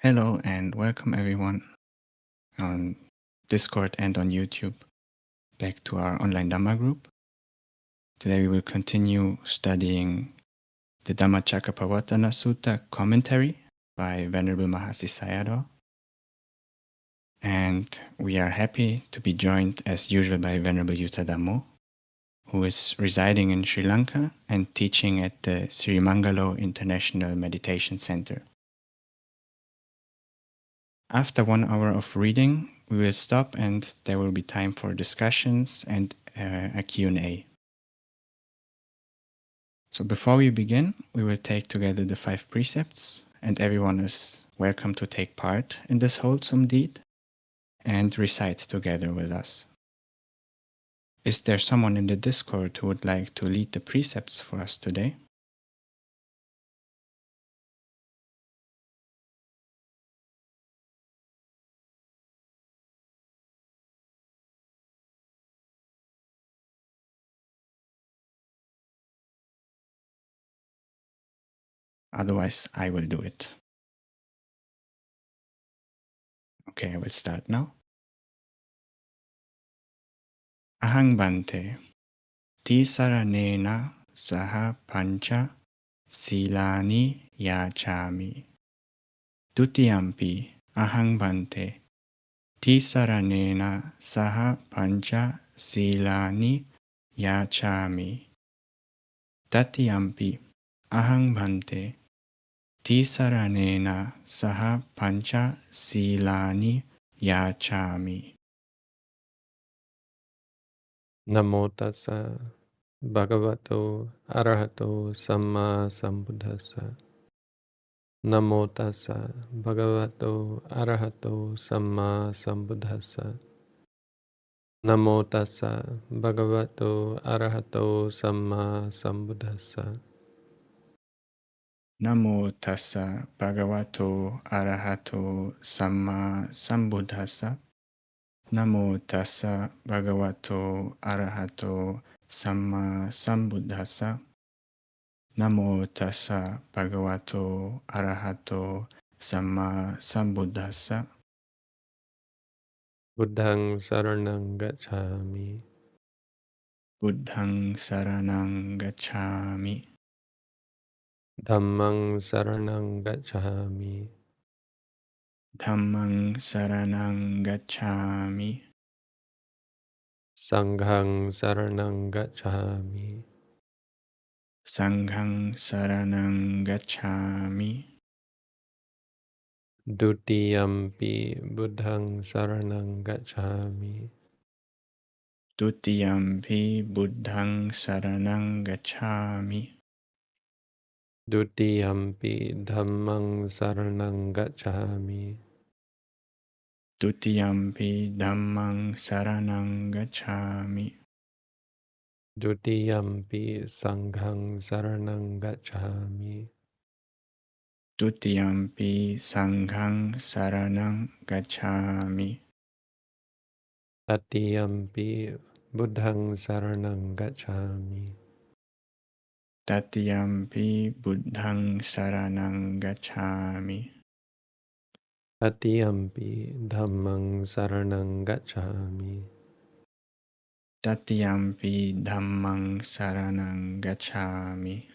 Hello and welcome everyone on Discord and on YouTube back to our online Dhamma group. Today we will continue studying the Dhammacakkappavattana Sutta commentary by Venerable Mahasi Sayadaw. And we are happy to be joined as usual by Venerable Dhammo, who is residing in Sri Lanka and teaching at the Sri Mangalo International Meditation Center. After 1 hour of reading, we will stop and there will be time for discussions and a Q&A. So before we begin, we will take together the 5 precepts, and everyone is welcome to take part in this wholesome deed and recite together with us. Is there someone in the Discord who would like to lead the precepts for us today? Otherwise, I will do it. Okay, I will start now. Ahang Bante, Tisaranena Saha Pancha Silani Yachami. Dutiyampi Ahang Bante, Tisaranena Saha Pancha Silani Yachami. Tatiyampi Ahang Bante, Tisaranena Saha Pancha Silani Yachami. Namo tassa bhagavato arahato samma sambuddhassa. Namo tassa bhagavato arahato samma sambuddhassa. Namo tassa bhagavato arahato samma sambuddhassa. Namo tassa bhagavato arahato samma sambuddhassa. Namo tassa bhagavato arahato samma sambuddhassa. Namo tassa bhagavato arahato samma sambuddhassa. Buddhang saranang gacchami. Buddhang saranang gacchami. Dhammang saranang gacchami. Dhammang saranang gacchami. Sanghang saranang gacchami. Sanghang saranang gacchami. Dutiyampi buddhang saranang gacchami. Dutiyampi buddhang saranang gacchami. Dutiyampi dhammang saranang gacchami. Dutiyampi dhammang saranang gacchami. Dutiyampi sanghang saranang gacchami. Dutiyampi sanghang saranang gacchami. Tatiyampi buddhang saranang gacchami. Tatiyampi buddhang saranang gacchami. Tatiyampi dhammang saranang gacchami. Tatiyampi dhammang saranang gacchami.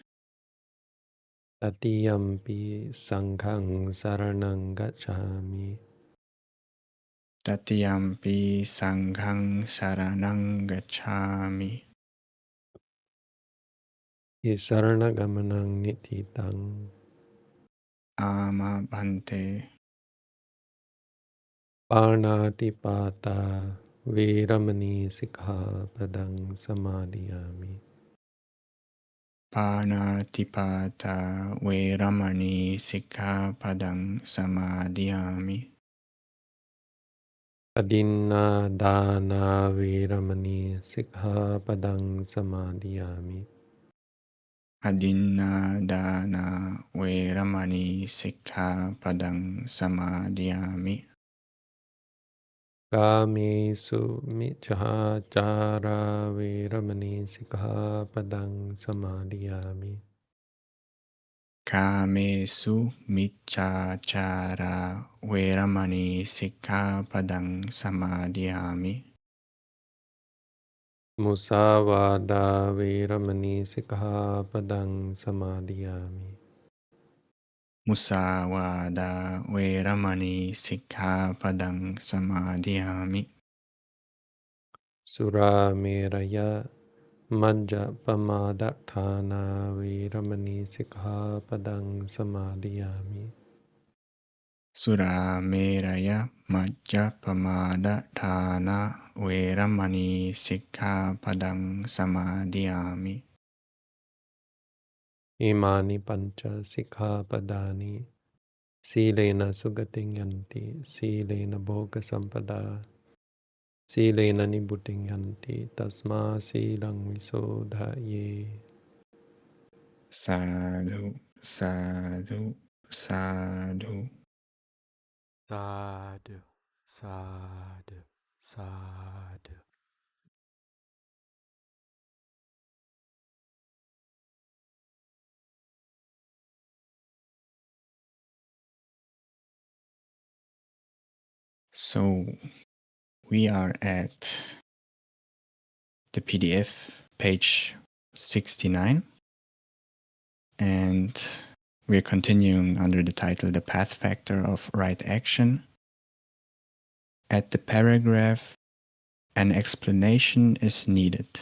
Tatiyampi sanghang saranang gacchami. Tatiyampi sanghang saranang gacchami. Isarnagamanang nititang. Ama Bhante. Parnatipata Veramani Sikkhapadang Samadhiyami. Parnatipata Veramani Sikkhapadang Samadhiyami. Adinna Dana Veramani Sikkhapadang Samadhiyami. Adinna Dana Veramani Sikkhapadang Samadhiyami. Kamesu Michachara Veramani Sikkhapadang Samadhiyami. Kamesu Michachara Veramani Sikkhapadang Samadhiyami. Musavada Veramani Sikkhapadang Samadhiyami. Musawada Veramani Sikkhapadang Samadhiyami. Sura Meraya Majjapamadatthana Veramani Sikkhapadang Samadhiyami. Sura Meraya Majjapamada Thana Veramani Sikkhapadang Samadhiyami. Imani Pancha Sikkhapadani Silena Sugating Yanti Silena Bhoga Sampada Silena Nibbutting Yanti Tasma Silang Visodhaye. Sadhu, sadhu, sadhu. Sadhu, sadhu, sadhu. So we are at the PDF page 69, and we're continuing under the title The Path Factor of Right Action. At the paragraph, an explanation is needed.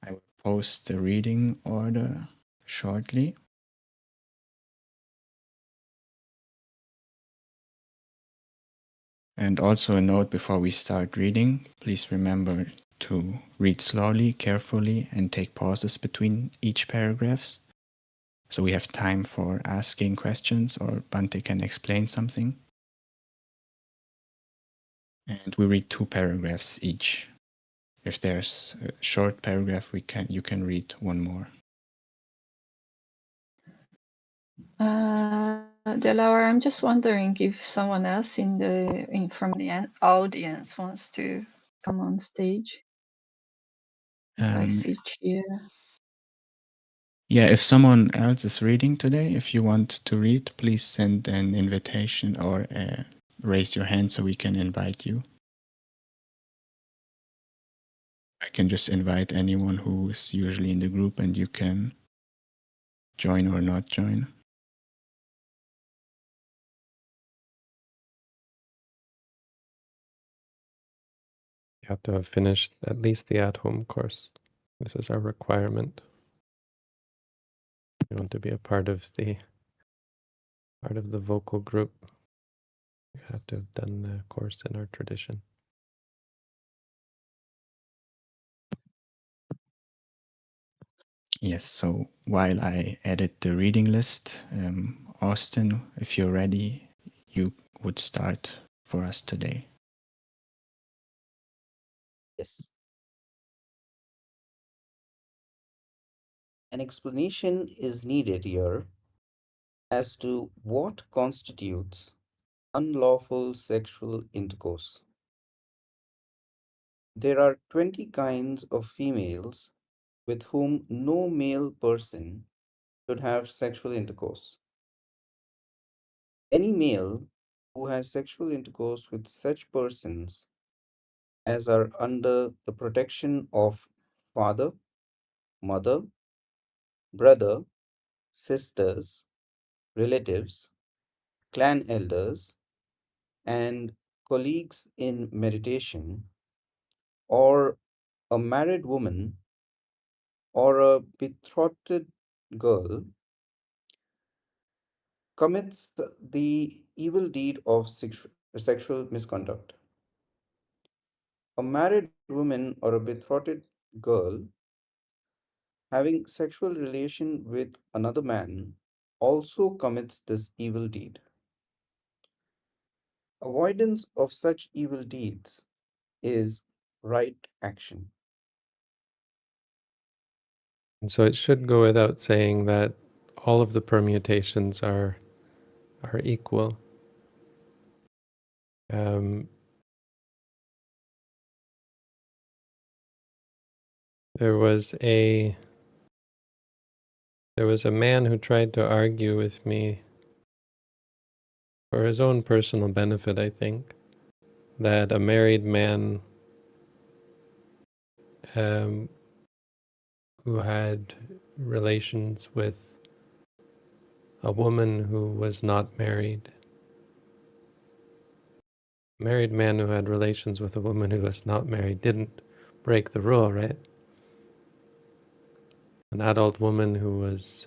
I will post the reading order shortly. And also a note before we start reading, please remember to read slowly, carefully, and take pauses between each paragraphs, so we have time for asking questions or Bante can explain something. And we read 2 paragraphs each. If there's a short paragraph, you can read one more. Delaware, I'm just wondering if someone else from the audience wants to come on stage. I see Chia. Yeah, if someone else is reading today, if you want to read, please send an invitation or raise your hand so we can invite you. I can just invite anyone who is usually in the group and you can join or not join. You have to have finished at least the at-home course. This is our requirement. You want to be a part of the vocal group. You have to have done the course in our tradition. Yes, so while I edit the reading list, Austin, if you're ready, you would start for us today. Yes. An explanation is needed here as to what constitutes unlawful sexual intercourse. There are 20 kinds of females with whom no male person should have sexual intercourse. Any male who has sexual intercourse with such persons as are under the protection of father, mother, brother, sisters, relatives, clan elders, and colleagues in meditation, or a married woman or a betrothed girl commits the evil deed of sexual misconduct. A married woman or a betrothed girl having sexual relation with another man also commits this evil deed. Avoidance of such evil deeds is right action. And so it should go without saying that all of the permutations are equal. There was a There was a man who tried to argue with me for his own personal benefit, I think, that a married man who had relations with a woman who was not married, a married man who had relations with a woman who was not married didn't break the rule, right? An adult woman who was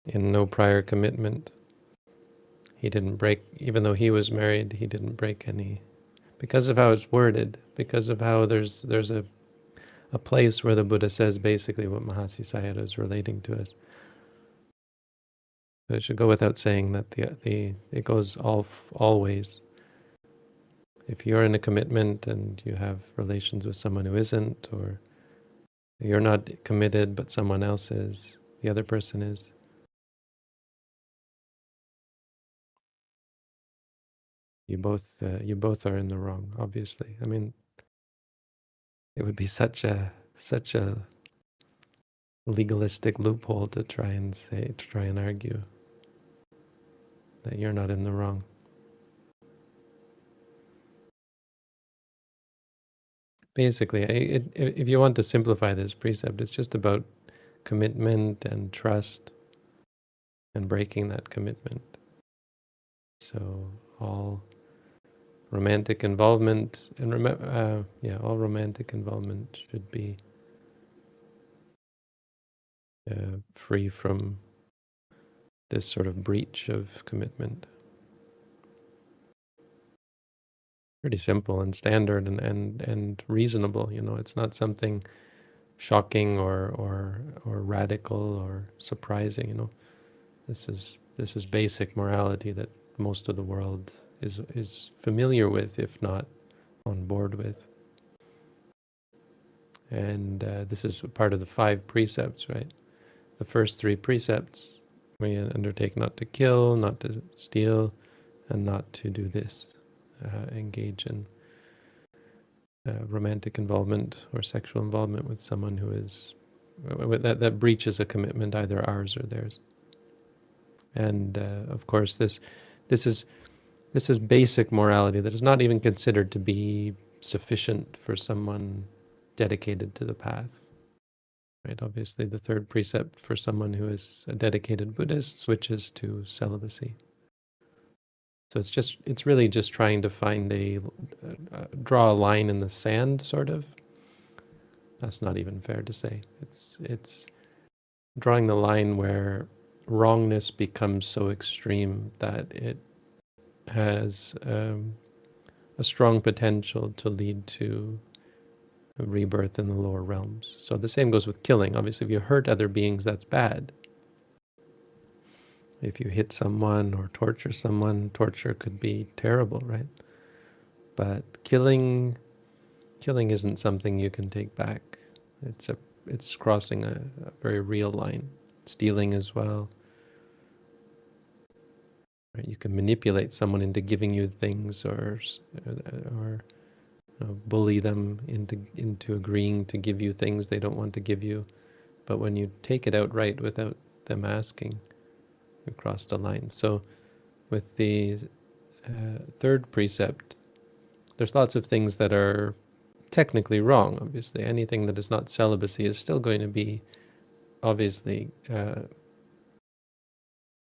in no prior commitment, he didn't break, even though he was married, he didn't break any, because of how it's worded, because of how there's a place where the Buddha says basically what Mahasi Sayadaw is relating to us. But it should go without saying that it goes always. If you're in a commitment and you have relations with someone who isn't, or you're not committed but someone else is, the other person is, you both are in the wrong, obviously. I mean, it would be such a legalistic loophole to try and argue that you're not in the wrong. Basically, if you want to simplify this precept, it's just about commitment and trust and breaking that commitment. So all romantic involvement, and all romantic involvement should be free from this sort of breach of commitment. Pretty simple and standard and reasonable. It's not something shocking or radical or surprising. This is basic morality that most of the world is familiar with, if not on board with. And this is part of the 5 precepts, right? The first 3 precepts, we undertake not to kill, not to steal, and not to do this. Engage in romantic involvement or sexual involvement with someone who is that breaches a commitment, either ours or theirs. And of course, this is basic morality that is not even considered to be sufficient for someone dedicated to the path. Right? Obviously, the 3rd precept for someone who is a dedicated Buddhist switches to celibacy. So it's really just trying to find draw a line in the sand, sort of. That's not even fair to say. It's drawing the line where wrongness becomes so extreme that it has a strong potential to lead to a rebirth in the lower realms. So the same goes with killing. Obviously, if you hurt other beings, that's bad. If you hit someone or torture someone, torture could be terrible, right? But killing isn't something you can take back. It's crossing a very real line. Stealing as well. Right? You can manipulate someone into giving you things, or bully them into agreeing to give you things they don't want to give you. But when you take it outright without them asking, you've crossed a line. So with the 3rd precept, there's lots of things that are technically wrong. Obviously, anything that is not celibacy is still going to be obviously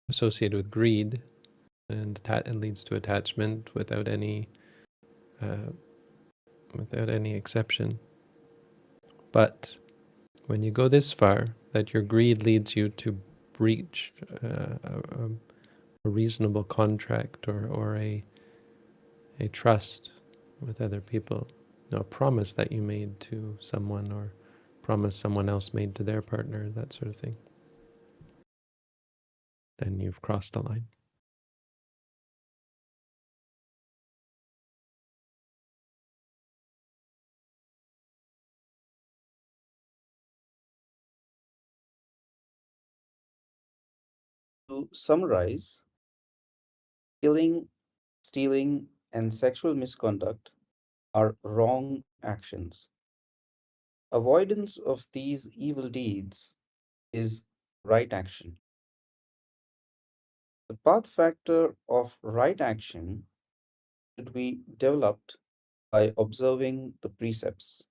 associated with greed, and leads to attachment without any exception. But when you go this far, that your greed leads you to breach a reasonable contract or a trust with other people, a promise that you made to someone, or promise someone else made to their partner, that sort of thing, then you've crossed a line. To summarize, killing, stealing, and sexual misconduct are wrong actions. Avoidance of these evil deeds is right action. The path factor of right action should be developed by observing the precepts.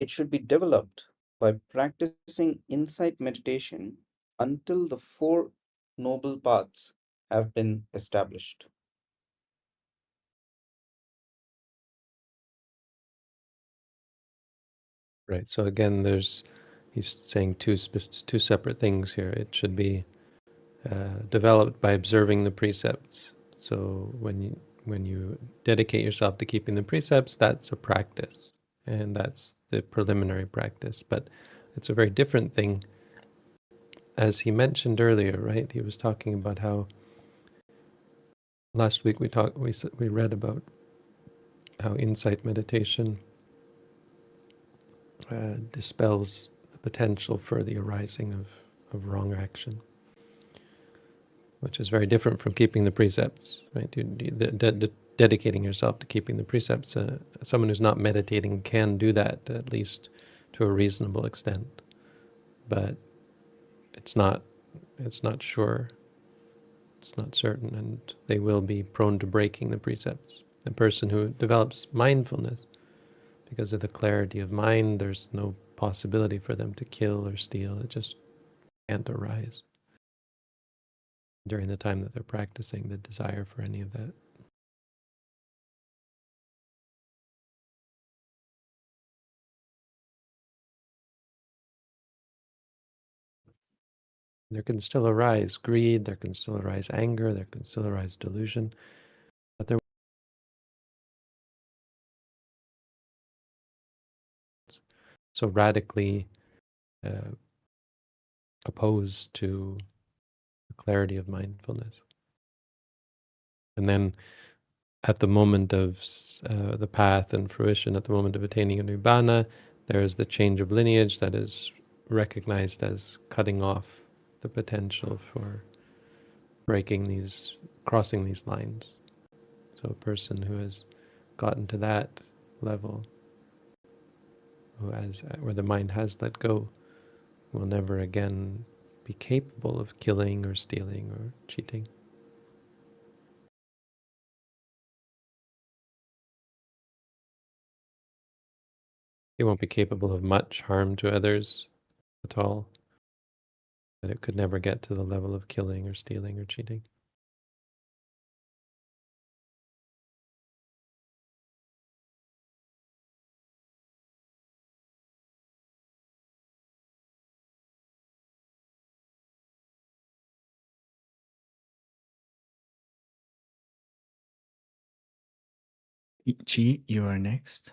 It should be developed by practicing insight meditation until the four noble paths have been established. Right. So again, he's saying two separate things here. It should be developed by observing the precepts. So when you dedicate yourself to keeping the precepts, that's a practice, and that's the preliminary practice. But it's a very different thing, as he mentioned earlier, right? He was talking about how last week we read about how insight meditation dispels the potential for the arising of wrong action, which is very different from keeping the precepts, right? Dedicating yourself to keeping the precepts. Someone who's not meditating can do that, at least to a reasonable extent, but it's not sure, it's not certain, and they will be prone to breaking the precepts. The person who develops mindfulness, because of the clarity of mind, there's no possibility for them to kill or steal. It just can't arise during the time that they're practicing the desire for any of that. There can still arise greed, there can still arise anger, there can still arise delusion, but they're so radically opposed to the clarity of mindfulness. And then at the moment of the path and fruition, at the moment of attaining a nibbana, there is the change of lineage that is recognized as cutting off the potential for crossing these lines. So a person who has gotten to that level, where the mind has let go, will never again be capable of killing or stealing or cheating. It won't be capable of much harm to others at all, but it could never get to the level of killing or stealing or cheating. Chi, you are next.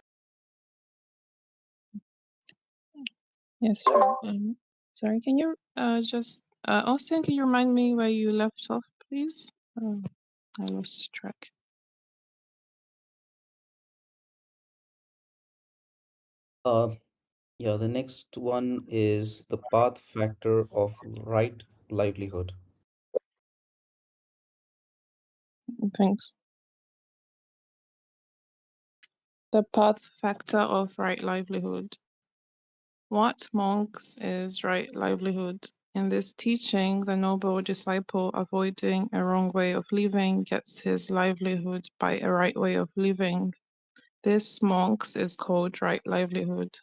Yes, sure. Sorry, can you Austin, can you remind me where you left off, please? I lost track. Yeah, the next one is the path factor of right livelihood. Thanks. The path factor of right livelihood. What monks is right livelihood? In this teaching, the noble disciple avoiding a wrong way of living gets his livelihood by a right way of living. This monks is called right livelihood.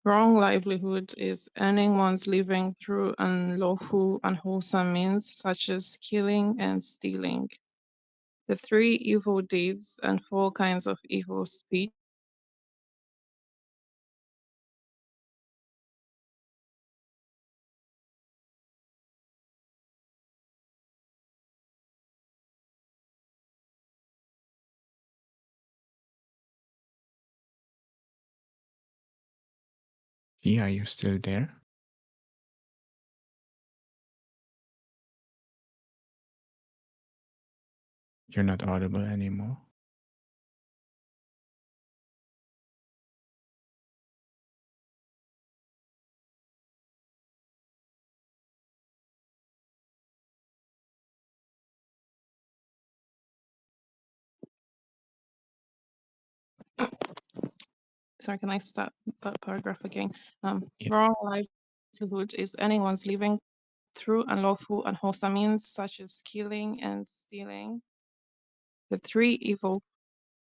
Wrong livelihood is earning one's living through unlawful, unwholesome means such as killing and stealing. The three evil deeds and four kinds of evil speech Chi, are you still there? You're not audible anymore. sorry, can I start that paragraph again? Yes. Wrong livelihood is anyone's living through unlawful, unwholesome means such as killing and stealing. The three evil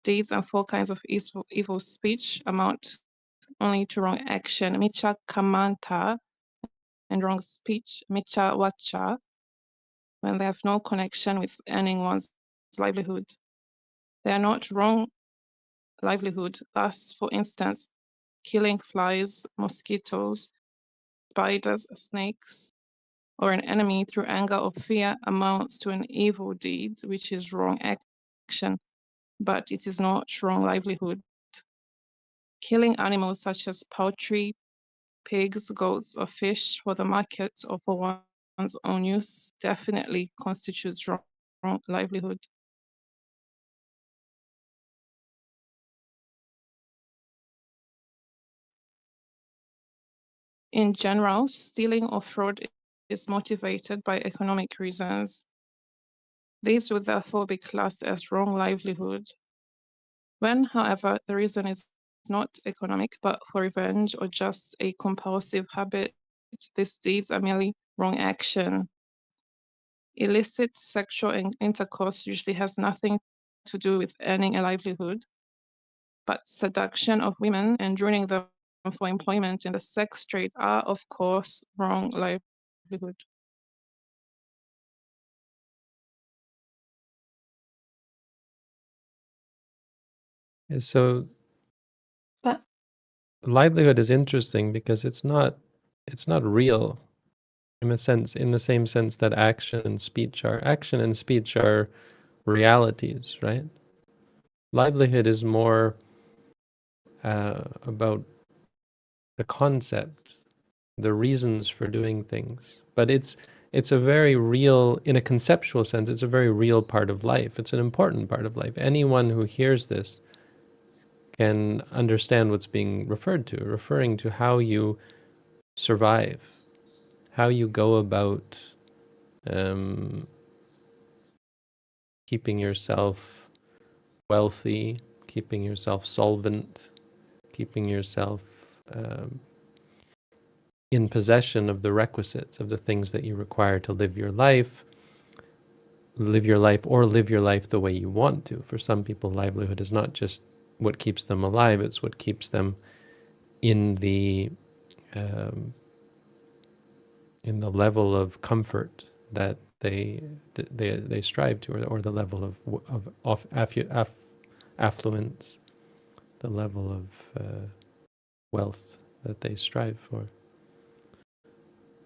deeds and four kinds of evil speech amount only to wrong action, micha kamanta, and wrong speech, micha vacha, when they have no connection with earning one's livelihood. They are not wrong livelihood. Thus, for instance, killing flies, mosquitoes, spiders, snakes, or an enemy through anger or fear amounts to an evil deed, which is wrong action, but it is not wrong livelihood. Killing animals such as poultry, pigs, goats, or fish for the market or for one's own use definitely constitutes wrong livelihood. In general, stealing or fraud is motivated by economic reasons. These would therefore be classed as wrong livelihood. When, however, the reason is not economic but for revenge or just a compulsive habit, these deeds are merely wrong action. Illicit sexual intercourse usually has nothing to do with earning a livelihood, but seduction of women and ruining them for employment in the sex trade are, of course, wrong livelihood. So But livelihood is interesting because it's not real in the same sense that action and speech are realities, right? Livelihood is more about the concept, the reasons for doing things, but it's a very real, in a conceptual sense, it's a very real part of life. It's an important part of life. Anyone who hears this can understand what's being referring to how you survive, how you go about keeping yourself wealthy, keeping yourself solvent, keeping yourself in possession of the requisites, of the things that you require to live your life the way you want to. For some people, livelihood is not just what keeps them alive, it's what keeps them in the level of comfort that they strive to, or the level of affluence, the level of wealth that they strive for.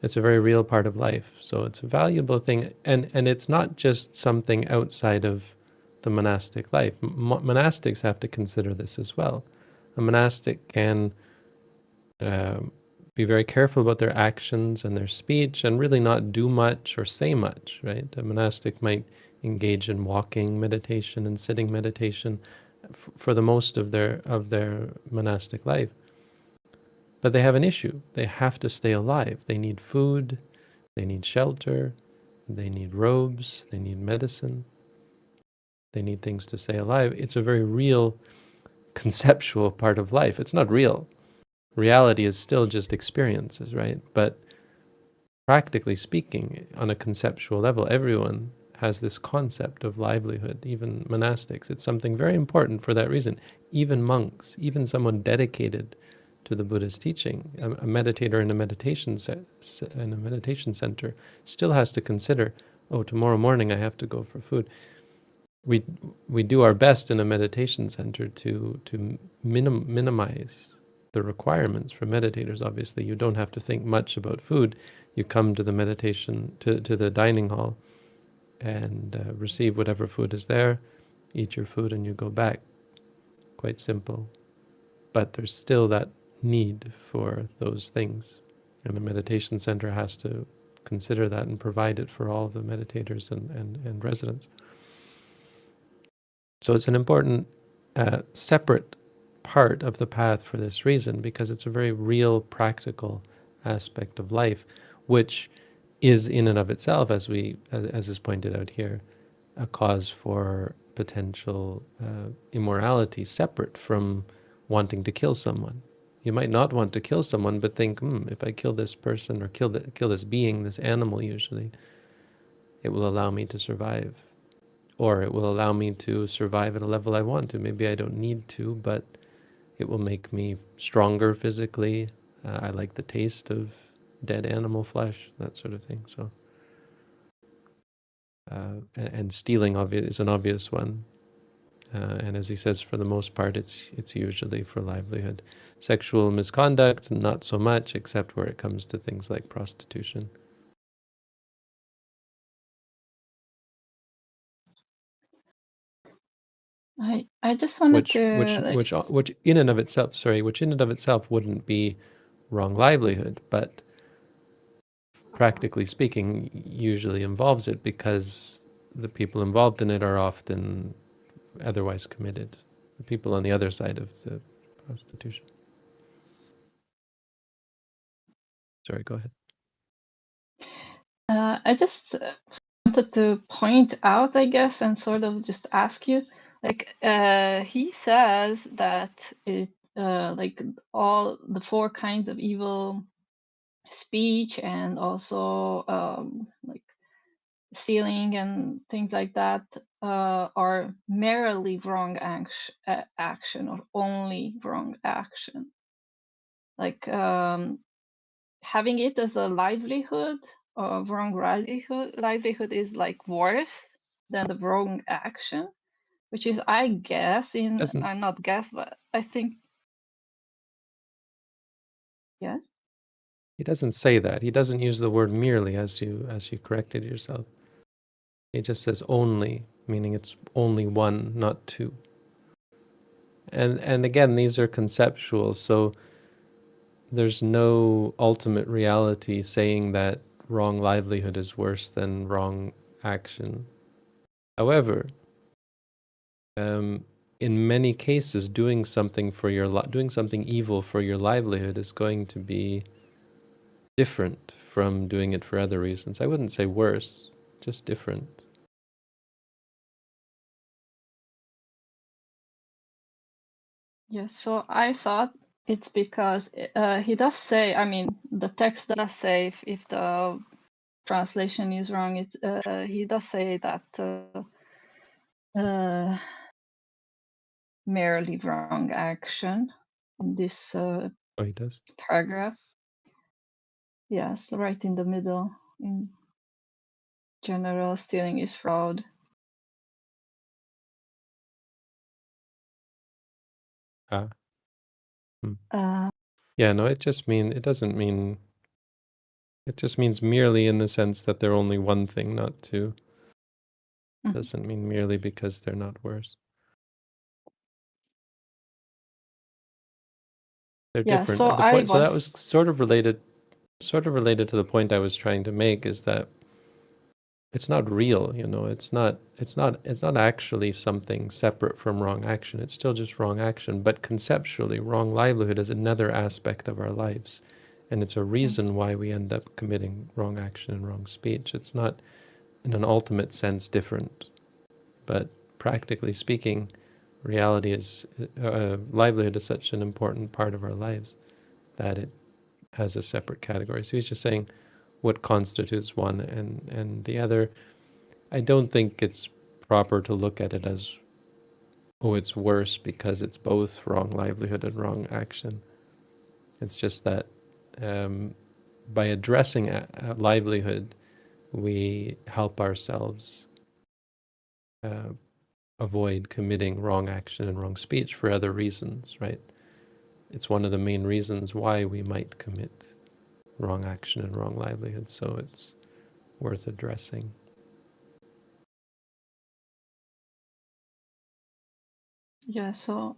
It's a very real part of life, so it's a valuable thing, and it's not just something outside of the monastic life. Monastics have to consider this as well. A monastic can be very careful about their actions and their speech and really not do much or say much, right? A monastic might engage in walking meditation and sitting meditation for the most of their monastic life. But they have an issue. They have to stay alive. They need food, they need shelter, they need robes, they need medicine, they need things to stay alive. It's a very real conceptual part of life. It's not real. Reality is still just experiences, right? But practically speaking, on a conceptual level, everyone has this concept of livelihood, even monastics. It's something very important for that reason. Even monks, even someone dedicated to the Buddha's teaching, a meditator in a meditation center still has to consider, oh, tomorrow morning I have to go for food. We do our best in a meditation center to minimize the requirements for meditators. Obviously, you don't have to think much about food. You come to the meditation, to the dining hall, and receive whatever food is there, eat your food, and you go back. Quite simple. But there's still that need for those things, and the meditation center has to consider that and provide it for all the meditators and residents. So it's an important separate part of the path for this reason, because it's a very real, practical aspect of life, which is in and of itself, as is pointed out here, a cause for potential immorality, separate from wanting to kill someone. You might not want to kill someone, but think, if I kill this person or kill this being, this animal usually, it will allow me to survive. Or it will allow me to survive at a level I want to. Maybe I don't need to, but it will make me stronger physically. I like the taste of dead animal flesh, that sort of thing. So, and stealing is an obvious one. And as he says, for the most part, it's usually for livelihood. Sexual misconduct, not so much, except where it comes to things like prostitution. I just wanted Which to in and of itself wouldn't be wrong livelihood, but practically speaking, usually involves it because the people involved in it are often otherwise committed. The people on the other side of the prostitution. Sorry, go ahead. I just wanted to point out, I guess, and sort of just ask you, like, he says that it, like, all the 4 kinds of evil speech and also like stealing and things like that are merely wrong action or only wrong action. Like having it as a livelihood or wrong livelihood is like worse than the wrong action, which is, I guess, I'm not guess, but I think, yes. He doesn't say that. He doesn't use the word merely, as you corrected yourself. He just says only, meaning it's only one, not two. And again, these are conceptual, so there's no ultimate reality saying that wrong livelihood is worse than wrong action. However, in many cases, doing something evil for your livelihood is going to be different from doing it for other reasons. I wouldn't say worse, just different. Yes, so I thought it's because he does say, I mean, the text does say, if the translation is wrong, it's he does say that merely wrong action in this Oh, he does? paragraph. Yes, right in the middle. In general, stealing is fraud. Yeah, no, it just means merely in the sense that they're only one thing, not two. Mhm. Doesn't mean merely because they're not worse. They're Yeah, different. so So that was sort of related to the point I was trying to make, is that it's not real, it's not actually something separate from wrong action. It's still just wrong action, but conceptually wrong livelihood is another aspect of our lives, and it's a reason why we end up committing wrong action and wrong speech. It's not in an ultimate sense different, but practically speaking, reality is livelihood is such an important part of our lives that it has a separate category. So he's just saying what constitutes one and the other. I don't think it's proper to look at it as, oh, it's worse because it's both wrong livelihood and wrong action. It's just that by addressing a livelihood, we help ourselves avoid committing wrong action and wrong speech for other reasons, right? It's one of the main reasons why we might commit wrong action and wrong livelihood, so it's worth addressing. Yeah, so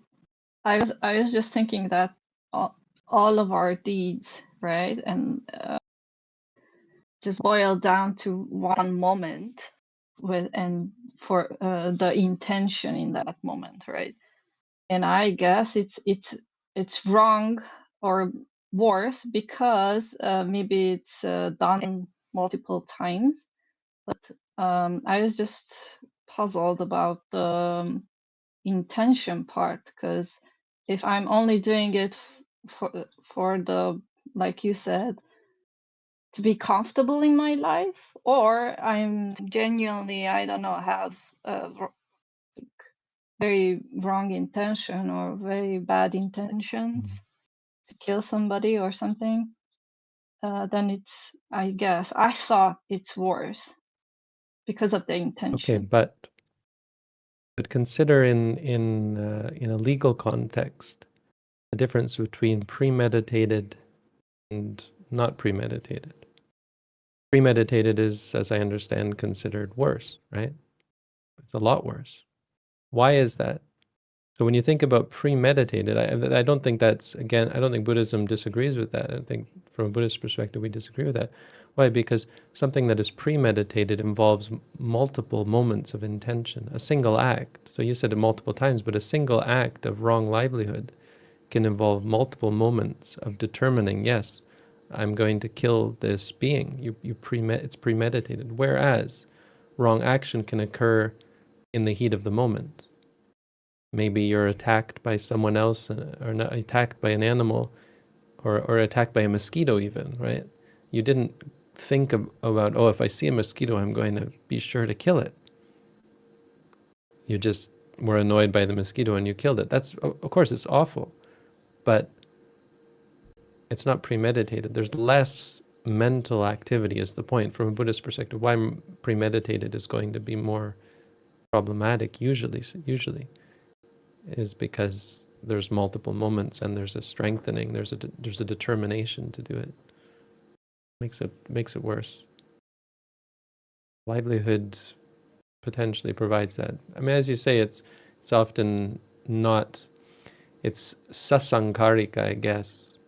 I was just thinking that all of our deeds, right, and just boil down to one moment for the intention in that moment, right? And I guess it's wrong or worse because maybe it's done multiple times. But I was just puzzled about the intention part, because if I'm only doing it for the, like you said, to be comfortable in my life, or I'm genuinely, I don't know, have a very wrong intention or very bad intentions to kill somebody or something, then it's, I guess, I thought it's worse because of the intention. Okay, but consider in a legal context the difference between premeditated and not premeditated. Premeditated is, as I understand, considered worse, right? It's a lot worse. Why is that? So when you think about premeditated, I don't think that's, again, I don't think Buddhism disagrees with that. I think from a Buddhist perspective, we disagree with that. Why? Because something that is premeditated involves multiple moments of intention, a single act. So you said it multiple times, but a single act of wrong livelihood can involve multiple moments of determining, yes, I'm going to kill this being. It's premeditated. Whereas wrong action can occur in the heat of the moment. Maybe you're attacked by someone else, or not attacked by an animal, or attacked by a mosquito even, right? You didn't think about, oh, if I see a mosquito, I'm going to be sure to kill it. You just were annoyed by the mosquito and you killed it. That's, of course, it's awful, but it's not premeditated. There's less mental activity is the point from a Buddhist perspective. Why premeditated is going to be more problematic usually is because there's multiple moments and there's a strengthening, there's a determination to do it. Makes it worse. Livelihood potentially provides that. I mean, as you say, it's often not, it's sasankarika, I guess,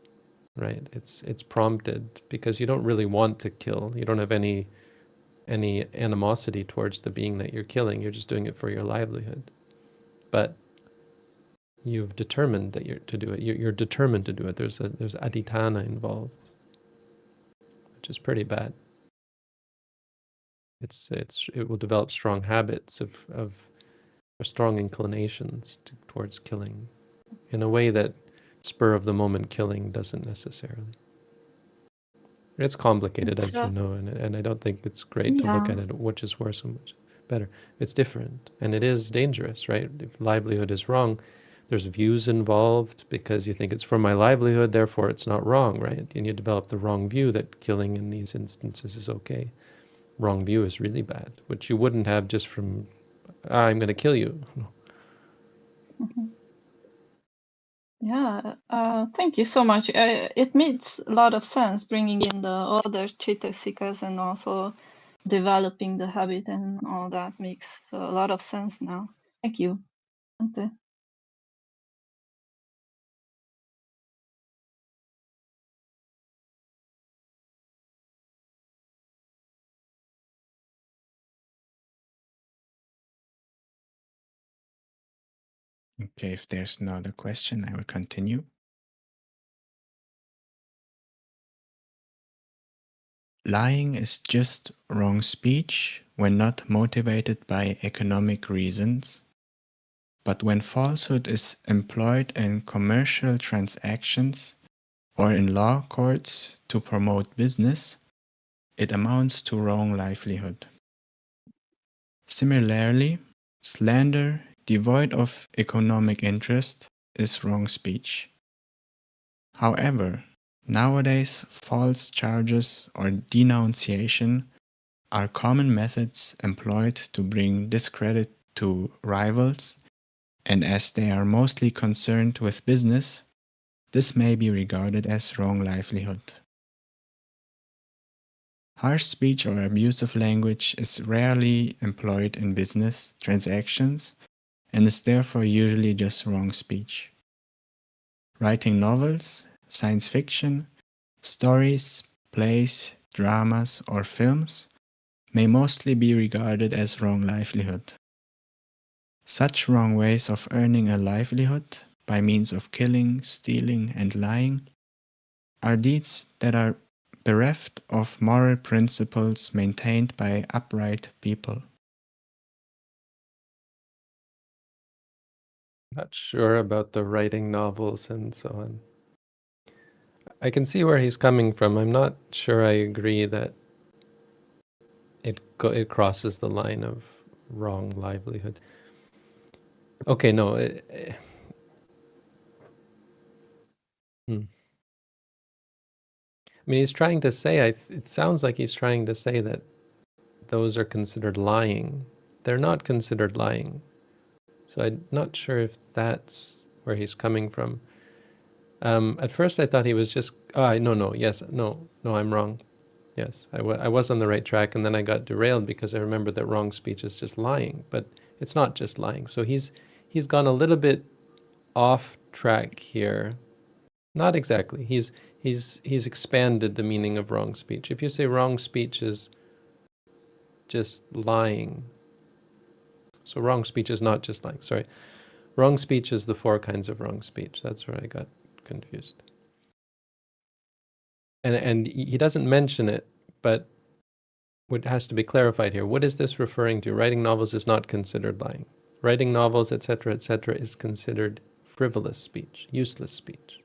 right? It's prompted because you don't really want to kill. You don't have any animosity towards the being that you're killing. You're just doing it for your livelihood. But you've determined that you're to do it. You're determined to do it. There's adhitthana involved, which is pretty bad. It will develop strong habits of or strong inclinations towards killing in a way that spur of the moment killing doesn't necessarily. It's complicated, as you know, and I don't think it's great to look at it, which is worse and which is better. It's different, and it is dangerous, right? If livelihood is wrong, there's views involved because you think it's for my livelihood, therefore it's not wrong, right? And you develop the wrong view that killing in these instances is okay. Wrong view is really bad, which you wouldn't have just from, I'm going to kill you. Mm-hmm. Yeah, thank you so much. It makes a lot of sense bringing in the other Chaitasikas and also developing the habit and all that makes a lot of sense now. Thank you. Ante. Okay, if there's no other question, I will continue. Lying is just wrong speech when not motivated by economic reasons, but when falsehood is employed in commercial transactions or in law courts to promote business, it amounts to wrong livelihood. Similarly, slander devoid of economic interest is wrong speech. However, nowadays false charges or denunciation are common methods employed to bring discredit to rivals, and as they are mostly concerned with business, this may be regarded as wrong livelihood. Harsh speech or abusive language is rarely employed in business transactions and is therefore usually just wrong speech. Writing novels, science fiction, stories, plays, dramas, or films may mostly be regarded as wrong livelihood. Such wrong ways of earning a livelihood by means of killing, stealing, and lying are deeds that are bereft of moral principles maintained by upright people. Not sure about the writing novels and so on. I can see where he's coming from. I'm not sure I agree that it crosses the line of wrong livelihood. Okay, no. I mean, he's trying to say, it sounds like he's trying to say that those are considered lying. They're not considered lying. So I'm not sure if that's where he's coming from. At first I thought he was just, no, I'm wrong. Yes, I was on the right track, and then I got derailed because I remembered that wrong speech is just lying, but it's not just lying. So he's gone a little bit off track here. Not exactly. He's expanded the meaning of wrong speech. If you say wrong speech is just lying, so wrong speech is not just lying. Sorry, wrong speech is the 4 kinds of wrong speech. That's where I got confused. And he doesn't mention it, but what has to be clarified here, what is this referring to? Writing novels is not considered lying. Writing novels, etc., is considered frivolous speech, useless speech.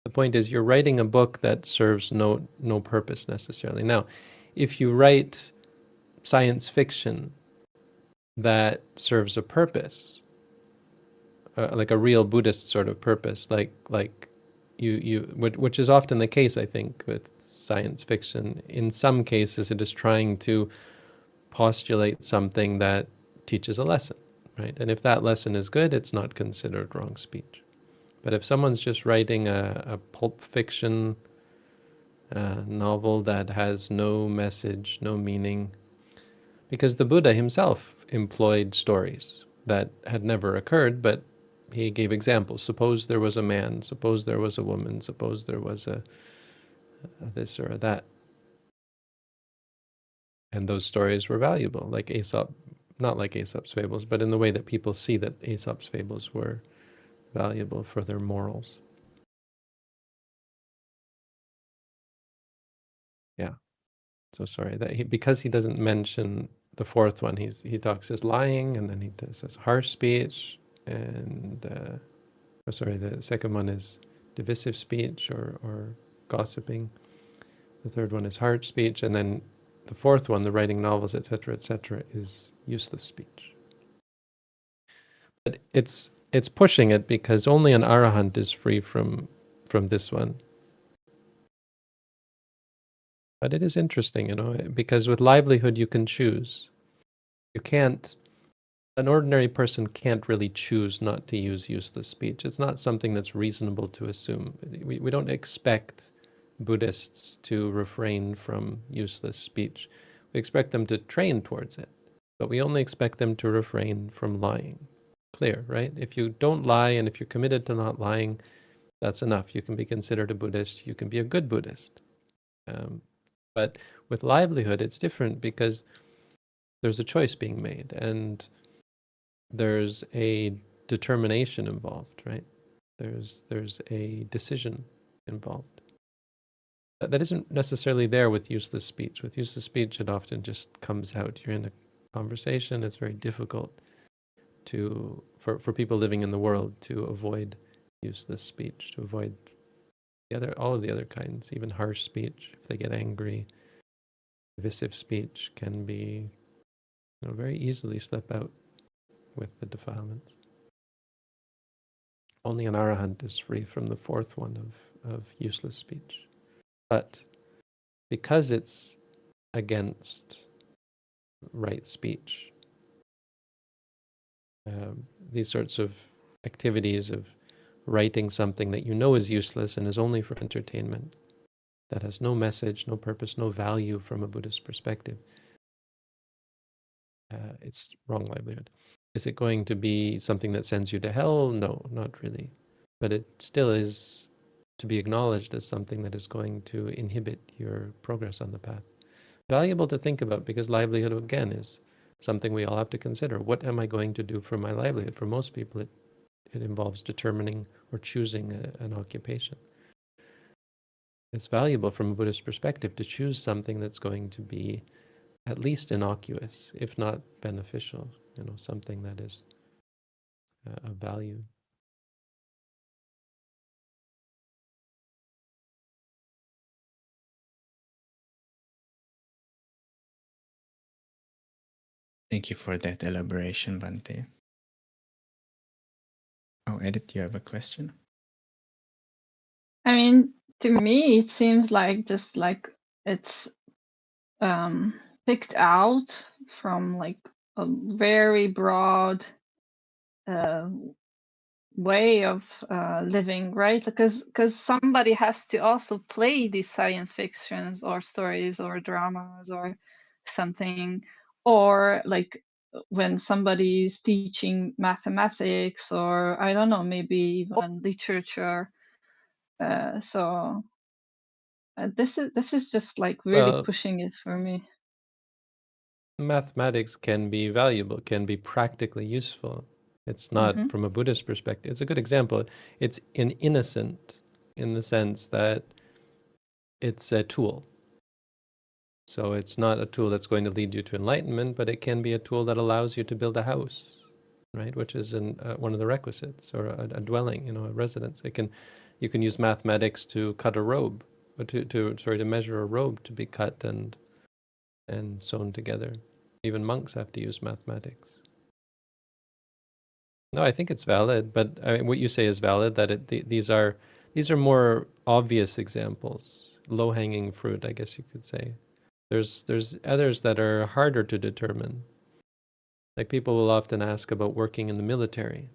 The point is, you're writing a book that serves no purpose necessarily. Now, if you write science fiction that serves a purpose, like a real Buddhist sort of purpose, which is often the case, I think, with science fiction. In some cases, it is trying to postulate something that teaches a lesson, right? And if that lesson is good, it's not considered wrong speech. But if someone's just writing a pulp fiction novel that has no message, no meaning, because the Buddha himself employed stories that had never occurred, but he gave examples. Suppose there was a man, suppose there was a woman, suppose there was a this or a that. And those stories were valuable, like Aesop, not like Aesop's fables, but in the way that people see that Aesop's fables were valuable for their morals. Yeah. So sorry that because he doesn't mention the 4th one, he talks as lying, and then he says harsh speech, and the 2nd one is divisive speech or gossiping. The 3rd one is hard speech, and then the 4th one, the writing novels, etc., is useless speech. But it's pushing it because only an arahant is free from this one. But it is interesting, because with livelihood you can choose. You can't. An ordinary person can't really choose not to use useless speech. It's not something that's reasonable to assume. We don't expect Buddhists to refrain from useless speech. We expect them to train towards it, but we only expect them to refrain from lying. Clear, right? If you don't lie and if you're committed to not lying, that's enough. You can be considered a Buddhist. You can be a good Buddhist. But with livelihood, it's different because there's a choice being made, and there's a determination involved, right? There's a decision involved. That isn't necessarily there with useless speech. With useless speech, it often just comes out. You're in a conversation. It's very difficult for people living in the world to avoid useless speech, to avoid all of the other kinds, even harsh speech. If they get angry, divisive speech can be very easily slip out with the defilements. Only an arahant is free from the 4th one of useless speech. But because it's against right speech, these sorts of activities of writing something that you know is useless and is only for entertainment, that has no message, no purpose, no value from a Buddhist perspective, it's wrong livelihood. Is it going to be something that sends you to hell? No, not really. But it still is to be acknowledged as something that is going to inhibit your progress on the path. Valuable to think about, because livelihood, again, is something we all have to consider. What am I going to do for my livelihood? For most people, it involves determining or choosing an occupation. It's valuable from a Buddhist perspective to choose something that's going to be at least innocuous, if not beneficial, something that is of value. Thank you for that elaboration, Bante. Oh, Edith, you have a question? I mean, to me, it seems like just like it's picked out from like a very broad uh, way of living, right? Because somebody has to also play these science fictions or stories or dramas or something, or like when somebody's teaching mathematics or I don't know, maybe even literature. So this is just like really Well, pushing it for me. mathematics can be valuable, can be practically useful. It's not from a Buddhist perspective. It's a good example. It's innocent in the sense that it's a tool. So it's not a tool that's going to lead you to enlightenment, but it can be a tool that allows you to build a house, right? Which is one of the requisites, or a dwelling, a residence. You can use mathematics to cut a robe, or to measure a robe to be cut and sewn together. Even monks have to use mathematics. No, I think it's valid, but I mean, what you say is valid, that these are more obvious examples, low-hanging fruit, I guess you could say. There's others that are harder to determine. Like people will often ask about working in the military.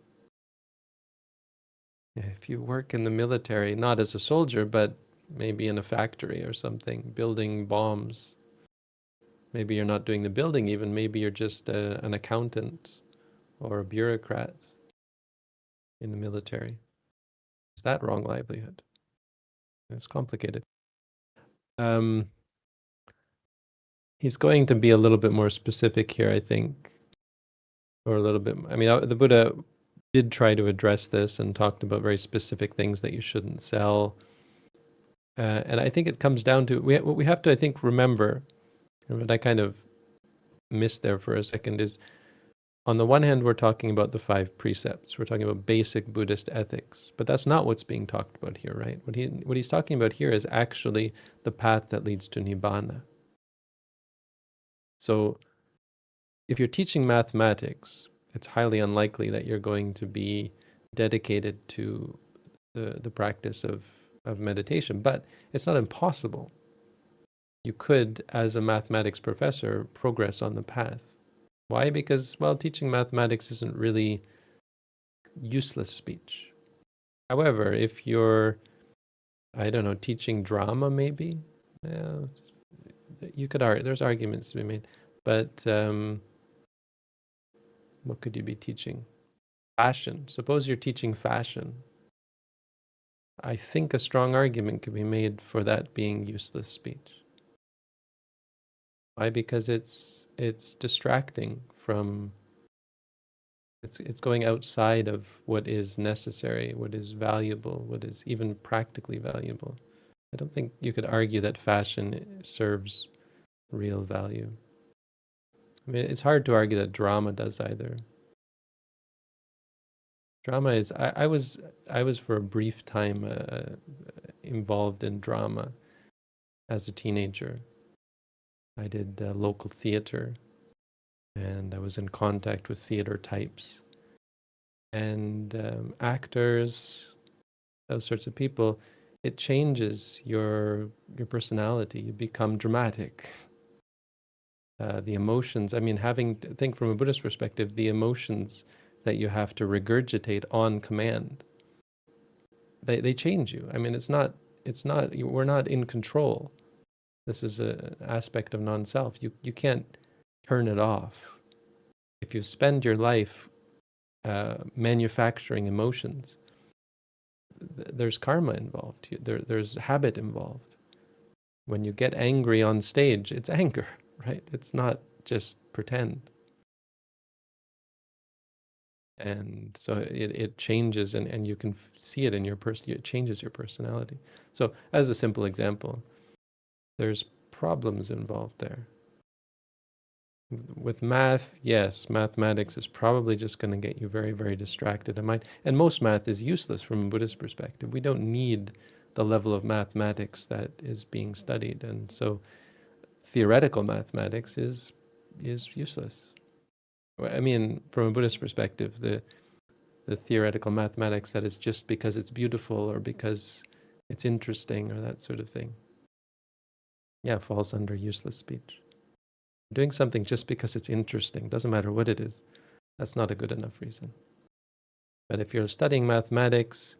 If you work in the military, not as a soldier, but maybe in a factory or something, building bombs, maybe you're not doing the building even, maybe you're just an accountant or a bureaucrat in the military. Is that wrong livelihood? It's complicated. He's going to be a little bit more specific here, I think, or a little bit. I mean, the Buddha did try to address this and talked about very specific things that you shouldn't sell. And I think it comes down to what we have to, I think, remember, and what I kind of missed there for a second is, on the one hand, we're talking about the 5 precepts. We're talking about basic Buddhist ethics, but that's not what's being talked about here, right? What he's talking about here is actually the path that leads to Nibbana. So if you're teaching mathematics, it's highly unlikely that you're going to be dedicated to the practice of meditation, but it's not impossible. You could, as a mathematics professor, progress on the path. Why? Because, well, teaching mathematics isn't really useless speech. However, if you're, I don't know, teaching drama, maybe, yeah, you could argue, there's arguments to be made, but what could you be teaching? Fashion. Suppose you're teaching fashion. I think a strong argument could be made for that being useless speech. Why? Because it's distracting from, it's going outside of what is necessary, what is valuable, what is even practically valuable. I don't think you could argue that fashion serves real value. I mean, it's hard to argue that drama does either. Drama is, I was for a brief time involved in drama as a teenager. I did local theater, and I was in contact with theater types and actors, those sorts of people. It changes your personality. You become dramatic. The emotions, I mean, think from a Buddhist perspective, the emotions that you have to regurgitate on command, they change you. I mean, we're not in control. This is an aspect of non-self. You can't turn it off. If you spend your life manufacturing emotions, there's karma involved. There's habit involved. When you get angry on stage, it's anger, right? It's not just pretend. And so it changes, and you can see it in your person. It changes your personality. So as a simple example, there's problems involved there. With math, yes, mathematics is probably just going to get you very, very distracted. And most math is useless from a Buddhist perspective. We don't need the level of mathematics that is being studied. And so theoretical mathematics is useless. I mean, from a Buddhist perspective, the theoretical mathematics that is just because it's beautiful or because it's interesting or that sort of thing, yeah, falls under useless speech. Doing something just because it's interesting, doesn't matter what it is, that's not a good enough reason. But if you're studying mathematics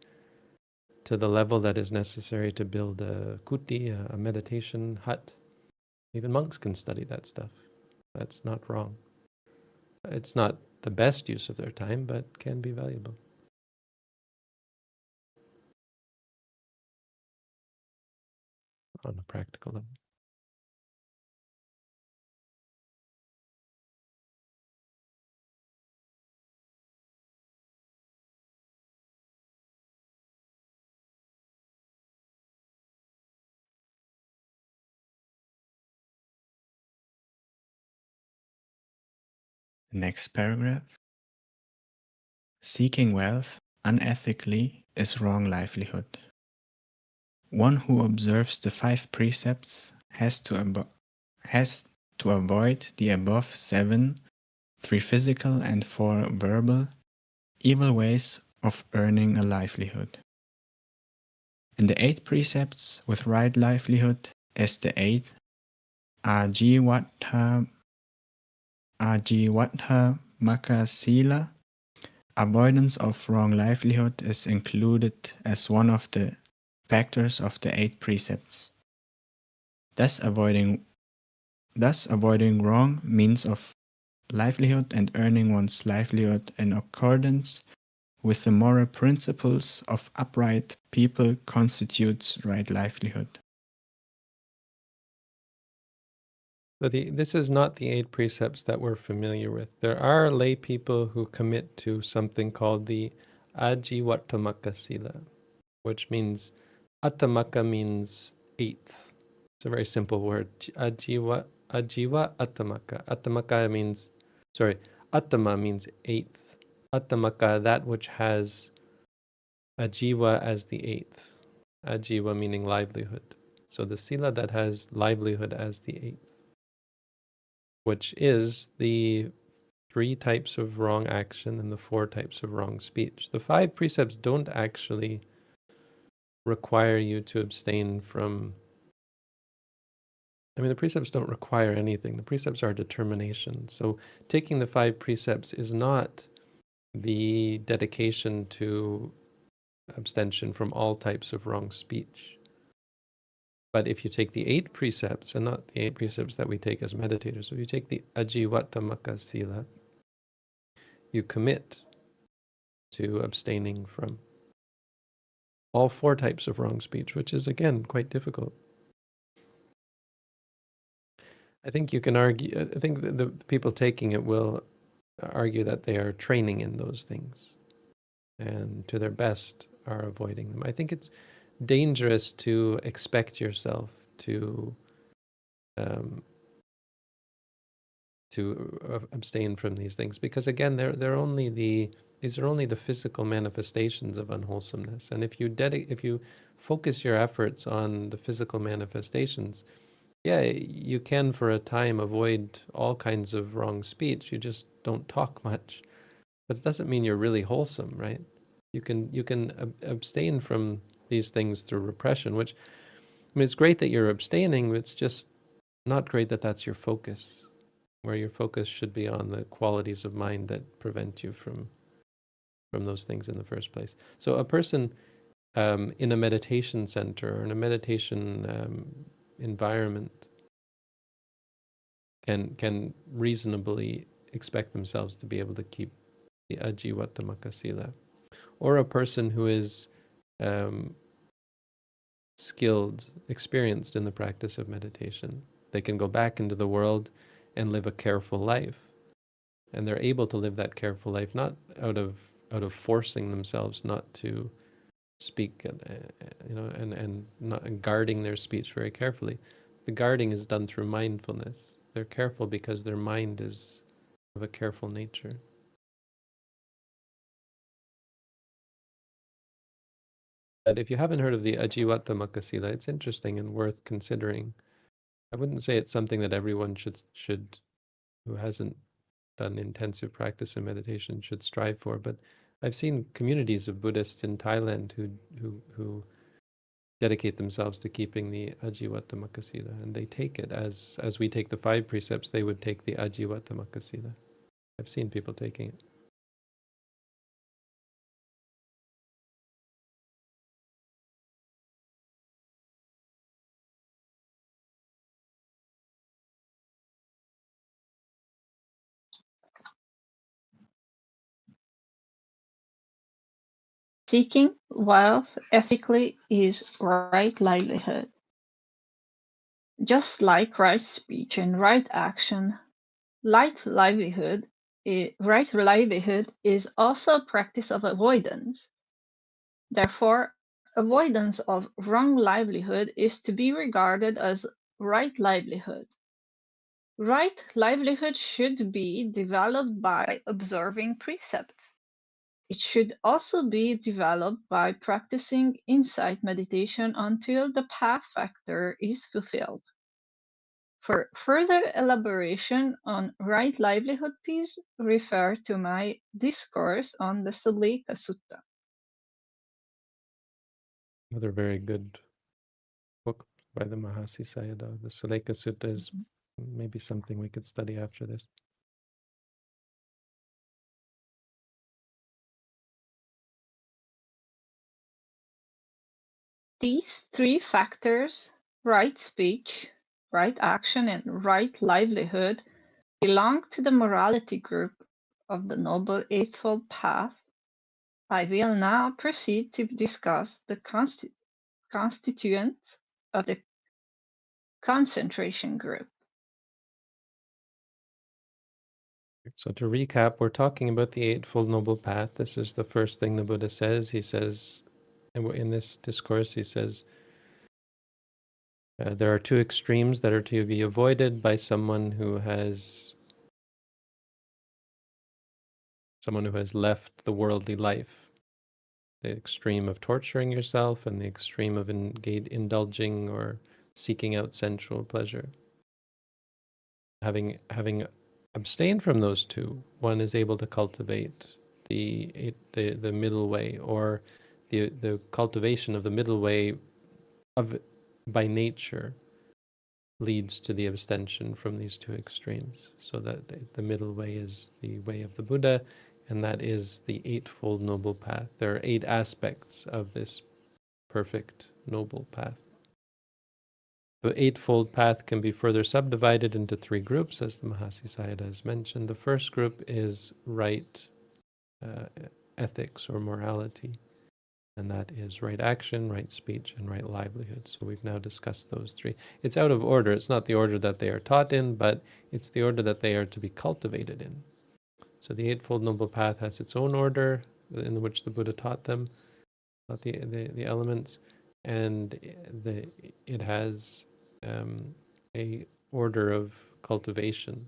to the level that is necessary to build a kuti, a meditation hut, even monks can study that stuff. That's not wrong. It's not the best use of their time, but can be valuable. On a practical level. Next paragraph. Seeking wealth unethically is wrong livelihood. One who observes the 5 precepts has to avoid the above 7, 3 physical and 4 verbal, evil ways of earning a livelihood. In the 8 precepts with right livelihood is the 8th, Dhammacakkappavattana Sutta. Avoidance of wrong livelihood is included as one of the factors of the 8 precepts. Thus avoiding wrong means of livelihood and earning one's livelihood in accordance with the moral principles of upright people constitutes right livelihood. But this is not the 8 precepts that we're familiar with. There are lay people who commit to something called the Ajivattamaka Sila, which means Attamaka means 8th. It's a very simple word. Ajiva Attamaka. Attamaka means, Attama means 8th. Attamaka, that which has Ajiva as the 8th. Ajiva meaning livelihood. So the Sila that has livelihood as the 8th, which is the 3 types of wrong action and the 4 types of wrong speech. The 5 precepts don't actually require you to abstain from... the precepts don't require anything. The precepts are determination. So taking the 5 precepts is not the dedication to abstention from all types of wrong speech. But if you take the 8 precepts, and not the 8 precepts that we take as meditators, if you take the Ajivattamaka Sila, you commit to abstaining from all 4 types of wrong speech, which is, again, quite difficult. I think you can argue, I think the people taking it will argue that they are training in those things and to their best are avoiding them. I think it's dangerous to expect yourself to abstain from these things, because again, these are only the physical manifestations of unwholesomeness. And if you focus your efforts on the physical manifestations, yeah, you can for a time avoid all kinds of wrong speech. You just don't talk much, but it doesn't mean you're really wholesome, right? You can abstain from these things through repression, which, it's great that you're abstaining, but it's just not great that that's your focus, where your focus should be on the qualities of mind that prevent you from those things in the first place. So a person in a meditation center or in a meditation environment can reasonably expect themselves to be able to keep the Ajivattamaka Sila. Or a person who is skilled, experienced in the practice of meditation. They can go back into the world and live a careful life. And they're able to live that careful life, not out of forcing themselves not to speak, and not guarding their speech very carefully. The guarding is done through mindfulness. They're careful because their mind is of a careful nature. But if you haven't heard of the Ajivattamaka Sila, it's interesting and worth considering. I wouldn't say it's something that everyone should who hasn't done intensive practice in meditation should strive for. But I've seen communities of Buddhists in Thailand who dedicate themselves to keeping the Ajiwata Makasila, and they take it as we take the 5 precepts, they would take the Ajiwata Makasila. I've seen people taking it. Seeking wealth ethically is right livelihood. Just like right speech and right action, right livelihood is also a practice of avoidance. Therefore, avoidance of wrong livelihood is to be regarded as right livelihood. Right livelihood should be developed by observing precepts. It should also be developed by practicing insight meditation until the path factor is fulfilled. For further elaboration on right livelihood, please refer to my discourse on the Salika Sutta. Another very good book by the Mahasi Sayadaw. The Saleka Sutta is maybe something we could study after this. These 3 factors, right speech, right action, and right livelihood, belong to the morality group of the Noble Eightfold Path. I will now proceed to discuss the constituents of the concentration group. So to recap, we're talking about the Eightfold Noble Path. This is the first thing the Buddha says. He says, and in this discourse, he says, there are 2 extremes that are to be avoided by someone who has left the worldly life. The extreme of torturing yourself and the extreme of indulging or seeking out sensual pleasure. Having abstained from those 2, one is able to cultivate the middle way, or the cultivation of the middle way of by nature leads to the abstention from these 2 extremes. So that the middle way is the way of the Buddha, and that is the Eightfold Noble Path. There are 8 aspects of this perfect noble path. The Eightfold Path can be further subdivided into 3 groups, as the Mahasi Sayadaw has mentioned. The first group is right ethics or morality, and that is right action, right speech, and right livelihood. So we've now discussed those 3. It's out of order. It's not the order that they are taught in, but it's the order that they are to be cultivated in. So the Eightfold Noble Path has its own order in which the Buddha taught them, taught the elements, and it has a order of cultivation,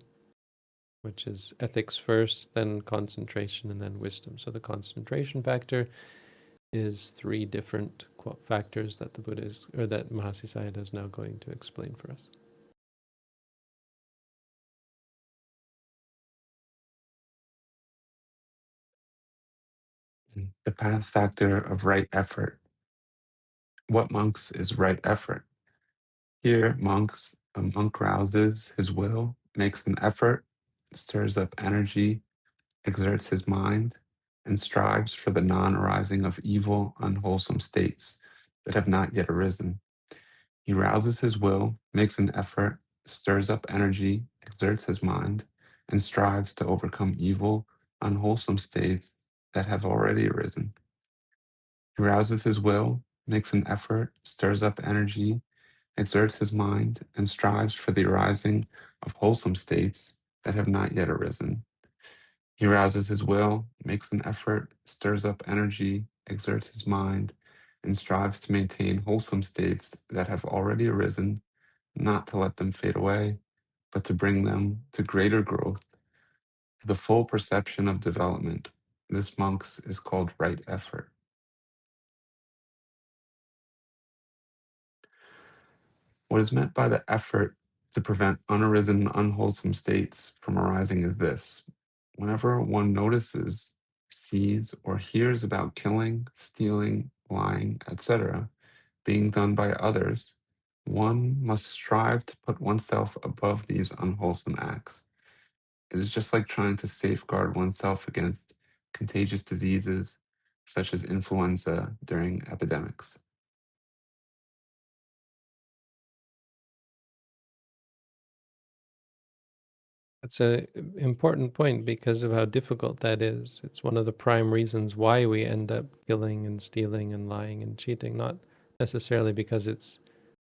which is ethics first, then concentration, and then wisdom. So the concentration factor is 3 different factors that the Buddha that Mahasi Sayadaw is now going to explain for us. The path factor of right effort. What monks is right effort? Here, a monk rouses his will, makes an effort, stirs up energy, exerts his mind, and strives for the non-arising of evil, unwholesome states that have not yet arisen. He rouses his will, makes an effort, stirs up energy, exerts his mind, and strives to overcome evil, unwholesome states that have already arisen. He rouses his will, makes an effort, stirs up energy, exerts his mind, and strives for the arising of wholesome states that have not yet arisen. He rouses his will, makes an effort, stirs up energy, exerts his mind, and strives to maintain wholesome states that have already arisen, not to let them fade away, but to bring them to greater growth, to the full perception of development. This, monks, is called right effort. What is meant by the effort to prevent unarisen, unwholesome states from arising is this. Whenever one notices, sees, or hears about killing, stealing, lying, etc., being done by others, one must strive to put oneself above these unwholesome acts. It is just like trying to safeguard oneself against contagious diseases such as influenza during epidemics. That's an important point because of how difficult that is. It's one of the prime reasons why we end up killing and stealing and lying and cheating, not necessarily because it's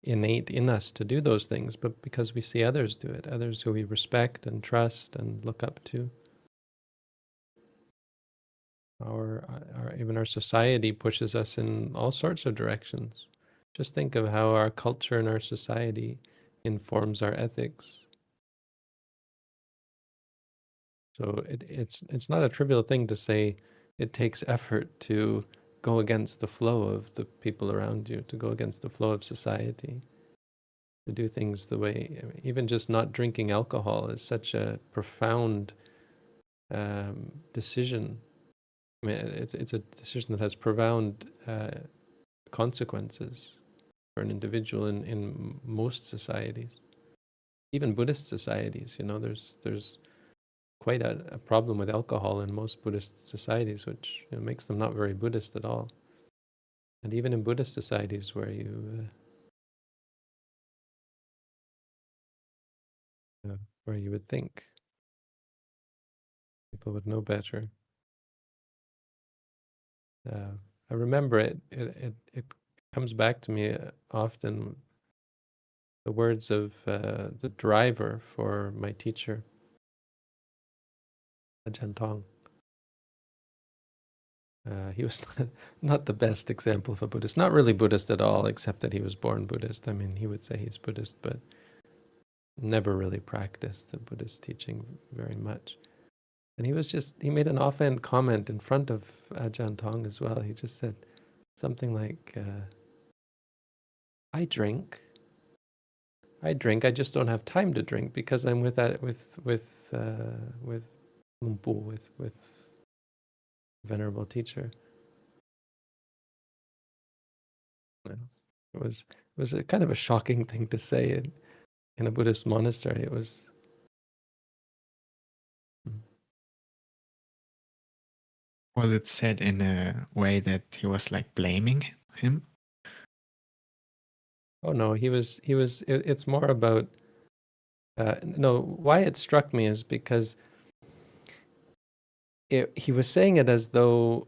innate in us to do those things, but because we see others do it, others who we respect and trust and look up to. Even our society pushes us in all sorts of directions. Just think of how our culture and our society informs our ethics. So it's not a trivial thing to say it takes effort to go against the flow of the people around you, to go against the flow of society, to do things the way, even just not drinking alcohol is such a profound decision. I mean, it's a decision that has profound consequences for an individual in most societies, even Buddhist societies. You know, there's quite a problem with alcohol in most Buddhist societies, which makes them not very Buddhist at all. And even in Buddhist societies where you would think people would know better. I remember it comes back to me often, the words of the driver for my teacher, Ajahn Tong. He was not the best example of a Buddhist, not really Buddhist at all, except that he was born Buddhist. I mean, he would say he's Buddhist, but never really practiced the Buddhist teaching very much. And he made an offhand comment in front of Ajahn Tong as well. He just said something like, I drink, I just don't have time to drink because I'm with Lumpu, with Venerable Teacher. It was a kind of a shocking thing to say in a Buddhist monastery. It was. Was it said in a way that he was like blaming him? Oh no, he was. It's more about. No, why it struck me is because he was saying it as though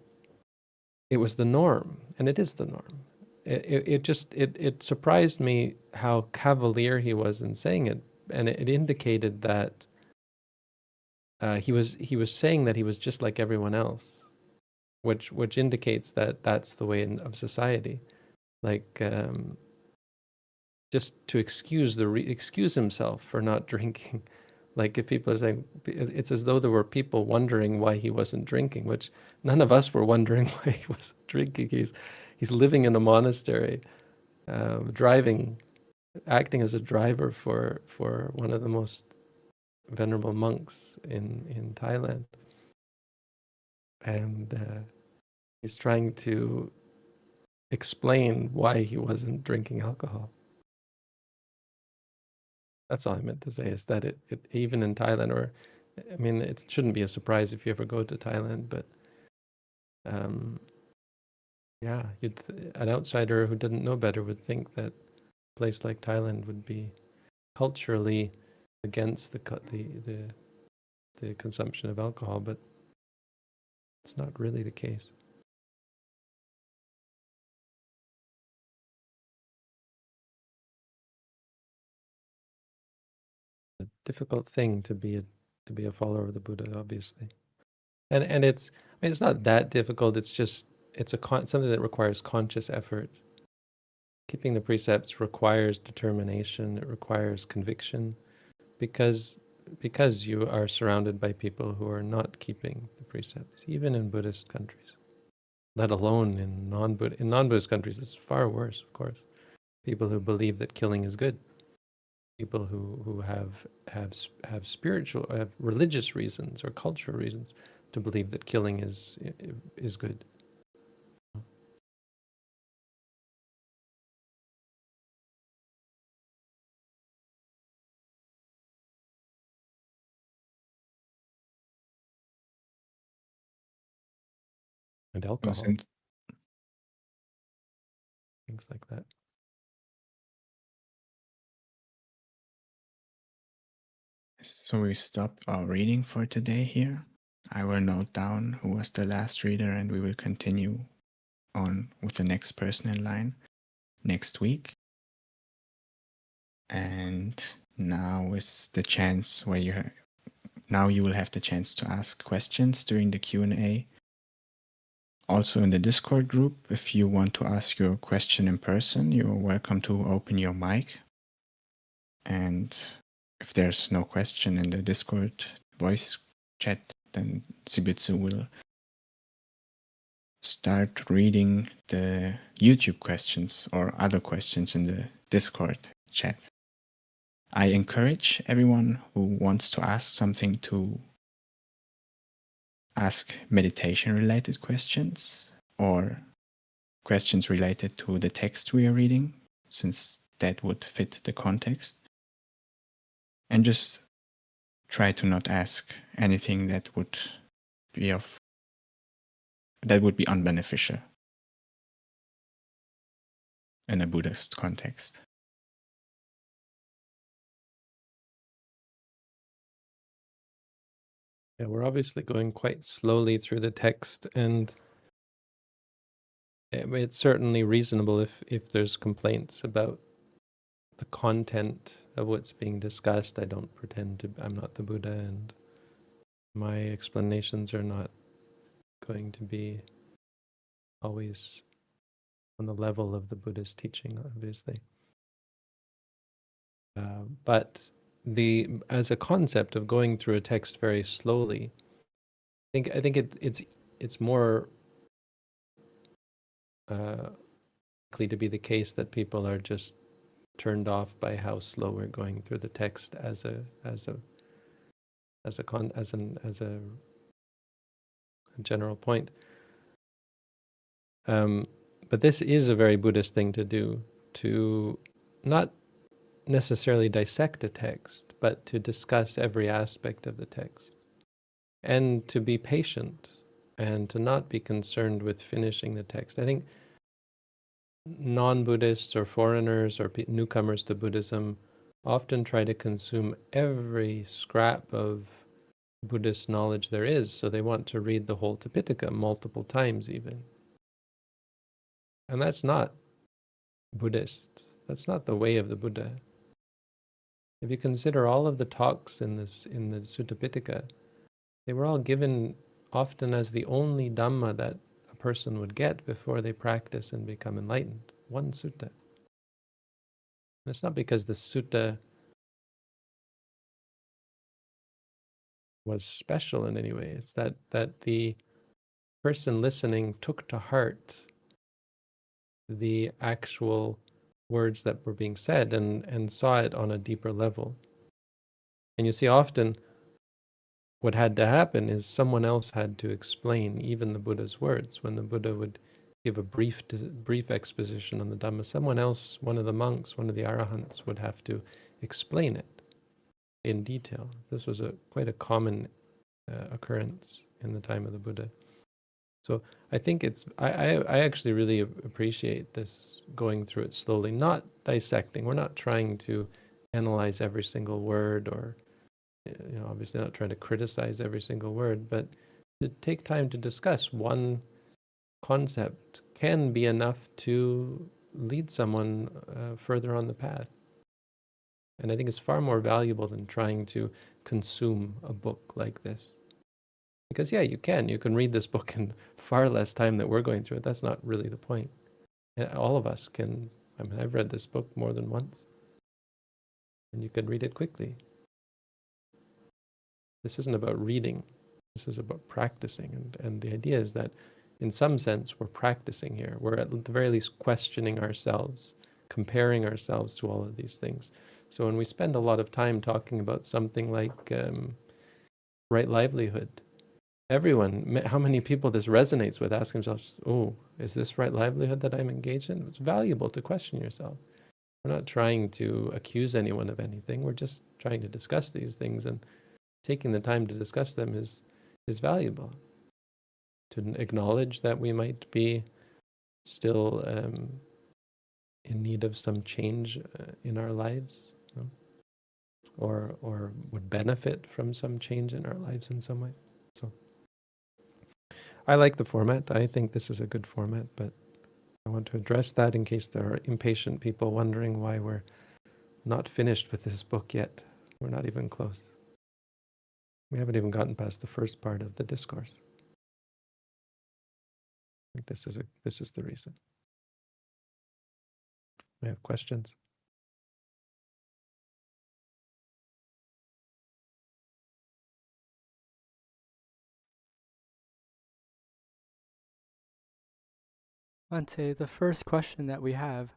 it was the norm, and it is the norm. It surprised me how cavalier he was in saying it, and it indicated that he was saying that he was just like everyone else, which indicates that that's the way of society, like just to excuse himself for not drinking. Like if people are saying, it's as though there were people wondering why he wasn't drinking, which none of us were wondering why he wasn't drinking. He's living in a monastery, acting as a driver for one of the most venerable monks in Thailand, and he's trying to explain why he wasn't drinking alcohol. That's all I meant to say, is that it even in Thailand, or I mean, it shouldn't be a surprise if you ever go to Thailand, but yeah, an outsider who didn't know better would think that a place like Thailand would be culturally against the consumption of alcohol, but it's not really the case. A difficult thing to be a follower of the Buddha, obviously, and it's not that difficult. It's just something that requires conscious effort. Keeping the precepts requires determination. It requires conviction, because you are surrounded by people who are not keeping the precepts, even in Buddhist countries. Let alone in non-Buddhist countries, it's far worse, of course. People who believe that killing is good. people who have spiritual, have religious reasons or cultural reasons to believe that killing is good. And alcohol, things like that. So we stopped our reading for today here. I will note down who was the last reader, and we will continue on with the next person in line next week. And now is the chance where you will have the chance to ask questions during the Q&A. Also in the Discord group, if you want to ask your question in person, you're welcome to open your mic. And if there's no question in the Discord voice chat, then Sibitsu will start reading the YouTube questions or other questions in the Discord chat. I encourage everyone who wants to ask something to ask meditation-related questions or questions related to the text we are reading, since that would fit the context. And just try to not ask anything that would be unbeneficial in a Buddhist context. Yeah, we're obviously going quite slowly through the text, and it's certainly reasonable if there's complaints about the content of what's being discussed. I don't pretend to, I'm not the Buddha, and my explanations are not going to be always on the level of the Buddha's teaching, obviously. But as a concept of going through a text very slowly, I think it's more likely to be the case that people are just turned off by how slow we're going through the text as a general point. But this is a very Buddhist thing to do, to not necessarily dissect a text, but to discuss every aspect of the text, and to be patient, and to not be concerned with finishing the text. I think non-Buddhists or foreigners or newcomers to Buddhism often try to consume every scrap of Buddhist knowledge there is, so they want to read the whole Tipitaka multiple times even. And that's not Buddhist. That's not the way of the Buddha. If you consider all of the talks in the Sutta Pitaka, they were all given often as the only Dhamma that a person would get before they practice and become enlightened. One sutta. And it's not because the sutta was special in any way. It's that the person listening took to heart the actual words that were being said and saw it on a deeper level. And you see, often what had to happen is someone else had to explain even the Buddha's words. When the Buddha would give a brief exposition on the Dhamma, someone else, one of the monks, one of the arahants, would have to explain it in detail. This was quite a common occurrence in the time of the Buddha. So I think I actually really appreciate this, going through it slowly, not dissecting. We're not trying to analyze every single word, or obviously not trying to criticize every single word, but to take time to discuss one concept can be enough to lead someone further on the path. And I think it's far more valuable than trying to consume a book like this. Because yeah, you can read this book in far less time than we're going through it. That's not really the point. And all of us can. I mean, I've read this book more than once, and you can read it quickly. This isn't about reading. This is about practicing. And the idea is that in some sense, we're practicing here. We're at the very least questioning ourselves, comparing ourselves to all of these things, So when we spend a lot of time talking about something like right livelihood, everyone, how many people this resonates with, ask themselves, oh, is this right livelihood that I'm engaged in? It's valuable to question yourself. We're not trying to accuse anyone of anything. We're just trying to discuss these things, and taking the time to discuss them is valuable. To acknowledge that we might be still in need of some change in our lives, you know, or would benefit from some change in our lives in some way. So I like the format. I think this is a good format, but I want to address that in case there are impatient people wondering why we're not finished with this book yet. We're not even close. We haven't even gotten past the first part of the discourse. I think this is the reason. We have questions. Ante, the first question that we have,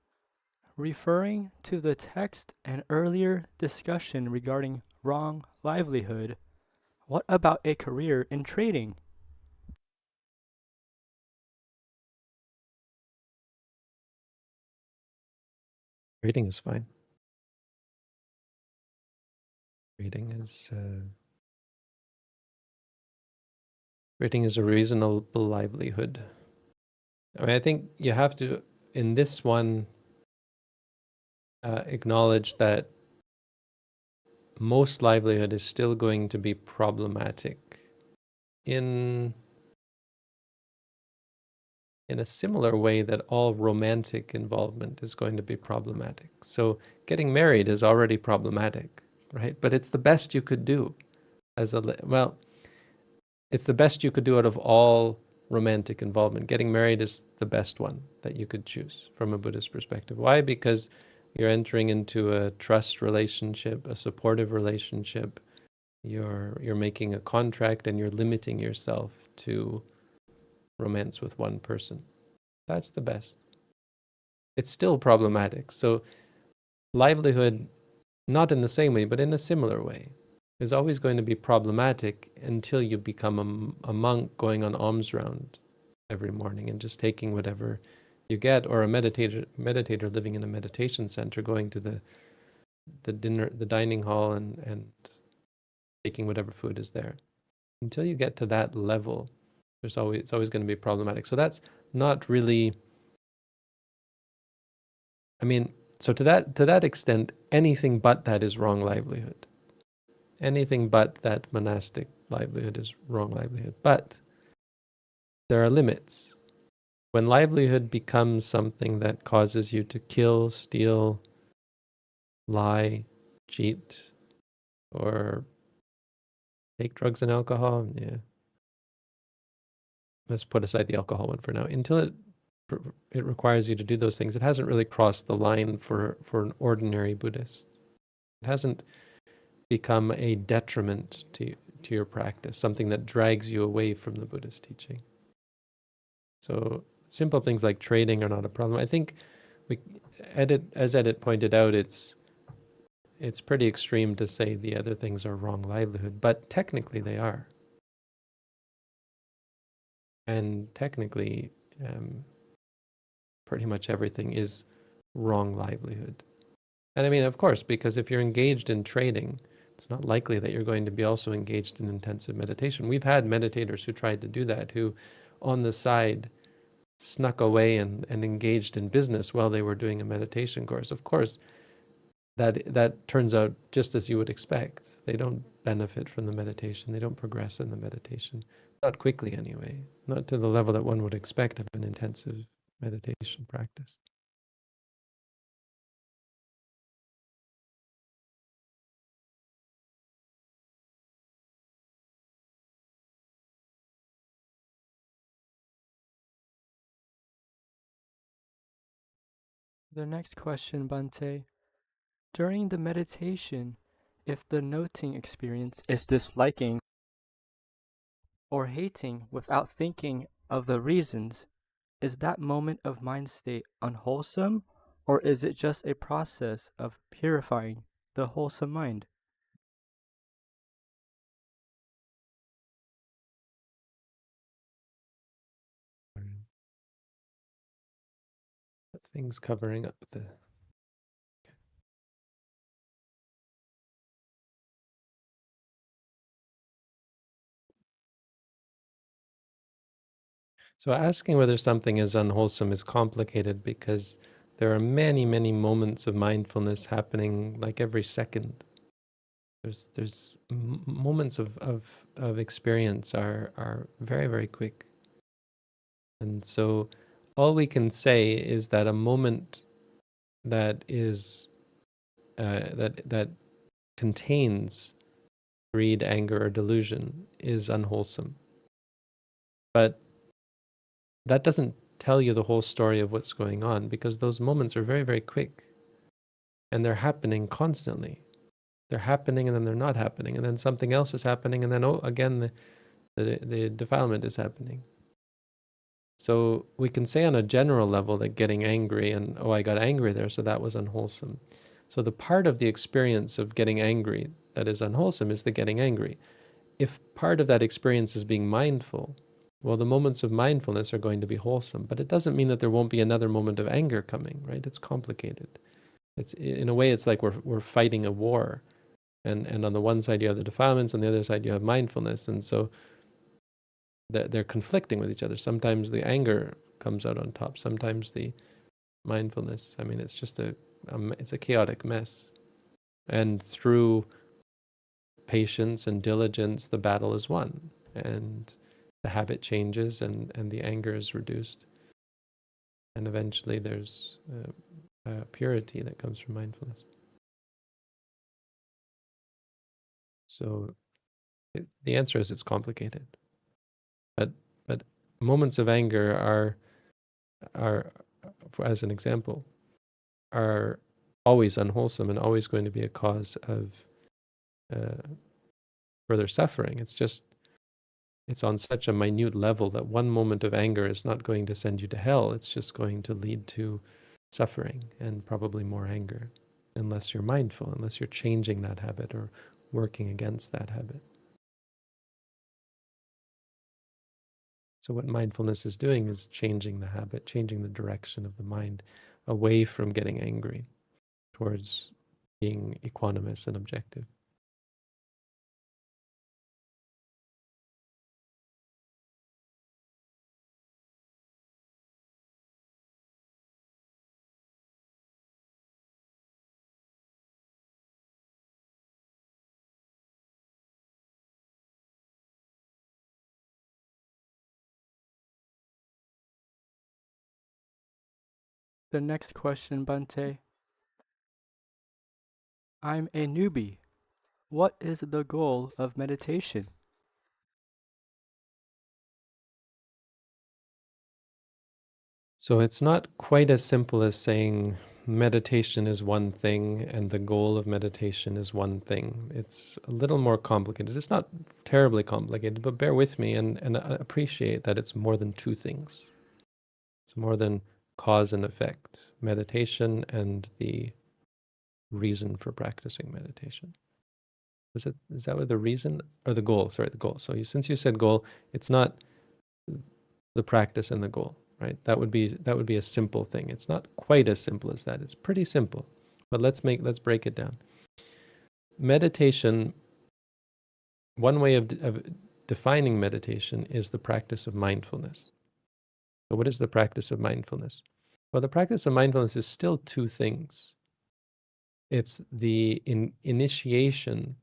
referring to the text and earlier discussion regarding wrong livelihood, what about a career in trading? Reading is fine. Reading is a reasonable livelihood. I mean, I think you have to, in this one, acknowledge that most livelihood is still going to be problematic in a similar way that all romantic involvement is going to be problematic. So getting married is already problematic, right? But it's the best you could do it's the best you could do out of all romantic involvement. Getting married is the best one that you could choose from a Buddhist perspective. Why? Because you're entering into a trust relationship, a supportive relationship. You're making a contract, and you're limiting yourself to romance with one person. That's the best. It's still problematic. So livelihood, not in the same way, but in a similar way, is always going to be problematic until you become a monk going on alms round every morning and just taking whatever you get, or a meditator living in a meditation center, going to the dining hall and taking whatever food is there. Until you get to that level, it's always going to be problematic. So that's not really, I mean, so to that extent, anything but that is wrong livelihood. Anything but that monastic livelihood is wrong livelihood. But there are limits. When livelihood becomes something that causes you to kill, steal, lie, cheat, or take drugs and alcohol, yeah. Let's put aside the alcohol one for now. Until it requires you to do those things, it hasn't really crossed the line for an ordinary Buddhist. It hasn't become a detriment to your practice, something that drags you away from the Buddhist teaching. So simple things like trading are not a problem. I think as Edit pointed out, it's pretty extreme to say the other things are wrong livelihood, but technically they are. And technically, pretty much everything is wrong livelihood. And I mean, of course, because if you're engaged in trading, it's not likely that you're going to be also engaged in intensive meditation. We've had meditators who tried to do that, who on the side snuck away and engaged in business while they were doing a meditation course. Of course, that turns out just as you would expect. They don't benefit from the meditation. They don't progress in the meditation. Not quickly anyway. Not to the level that one would expect of an intensive meditation practice. The next question, Bante. During the meditation, if the noting experience is disliking or hating without thinking of the reasons, is that moment of mind state unwholesome, or is it just a process of purifying? the wholesome mind? Things covering up the... So asking whether something is unwholesome is complicated because there are many, many moments of mindfulness happening like every second. There's moments of experience are very, very quick. And so all we can say is that a moment that is that contains greed, anger, or delusion is unwholesome. But that doesn't tell you the whole story of what's going on, because those moments are very, very quick and they're happening constantly. They're happening and then they're not happening, and then something else is happening, and then again the defilement is happening. So we can say on a general level that getting angry and, oh, I got angry there, so that was unwholesome. So the part of the experience of getting angry that is unwholesome is the getting angry. If part of that experience is being mindful, well, the moments of mindfulness are going to be wholesome, but it doesn't mean that there won't be another moment of anger coming, right? It's complicated. It's, in a way, it's like we're fighting a war. And on the one side you have the defilements, on the other side you have mindfulness. And so they're conflicting with each other. Sometimes the anger comes out on top, sometimes the mindfulness. I mean, it's just it's a chaotic mess. And through patience and diligence, the battle is won. And the habit changes and the anger is reduced. And eventually there's purity that comes from mindfulness. So the answer is it's complicated. But moments of anger are, as an example, are always unwholesome and always going to be a cause of further suffering. It's on such a minute level that one moment of anger is not going to send you to hell. It's just going to lead to suffering and probably more anger, unless you're mindful, unless you're changing that habit or working against that habit. So what mindfulness is doing is changing the habit, changing the direction of the mind away from getting angry towards being equanimous and objective. The next question, Bante. I'm a newbie. What is the goal of meditation? So it's not quite as simple as saying meditation is one thing and the goal of meditation is one thing. It's a little more complicated. It's not terribly complicated, but bear with me and appreciate that it's more than two things. It's more than cause and effect, meditation and the reason for practicing meditation. Is that what the reason or the goal? Sorry, the goal. So since you said goal, it's not the practice and the goal, right? That would be a simple thing. It's not quite as simple as that. It's pretty simple, but let's break it down. Meditation, one way of defining meditation is the practice of mindfulness. So what is the practice of mindfulness? Well, the practice of mindfulness is still two things. It's the initiation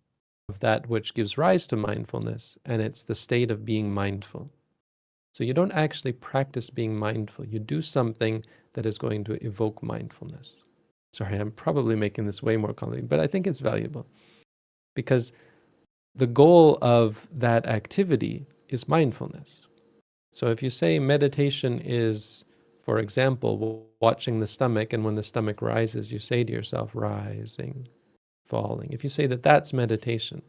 of that which gives rise to mindfulness, and it's the state of being mindful. So you don't actually practice being mindful. You do something that is going to evoke mindfulness. Sorry, I'm probably making this way more complicated, but I think it's valuable because the goal of that activity is mindfulness. So if you say meditation is, for example, watching the stomach, and when the stomach rises, you say to yourself, rising, falling. If you say that that's meditation,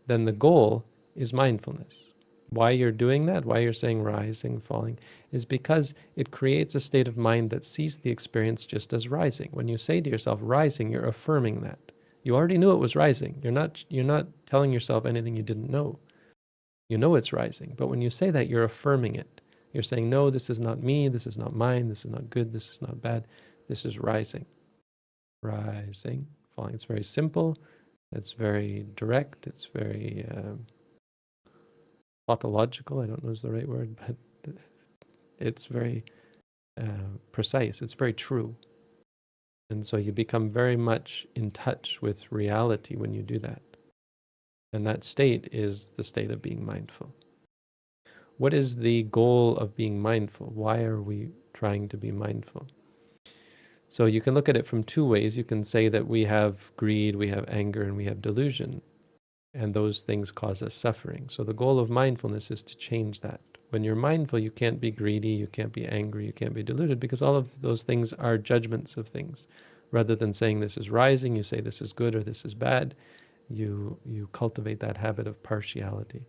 then the goal is mindfulness. Why you're doing that, why you're saying rising, falling, is because it creates a state of mind that sees the experience just as rising. When you say to yourself rising, you're affirming that. You already knew it was rising. You're not telling yourself anything you didn't know. You know it's rising. But when you say that, you're affirming it. You're saying, no, this is not me, this is not mine, this is not good, this is not bad. This is rising. Rising, falling. It's very simple. It's very direct. It's very tautological. I don't know is the right word, but it's very precise. It's very true. And so you become very much in touch with reality when you do that. And that state is the state of being mindful. What is the goal of being mindful? Why are we trying to be mindful? So you can look at it from two ways. You can say that we have greed, we have anger, and we have delusion. And those things cause us suffering. So the goal of mindfulness is to change that. When you're mindful, you can't be greedy, you can't be angry, you can't be deluded, because all of those things are judgments of things. Rather than saying this is rising, you say this is good or this is bad. You cultivate that habit of partiality.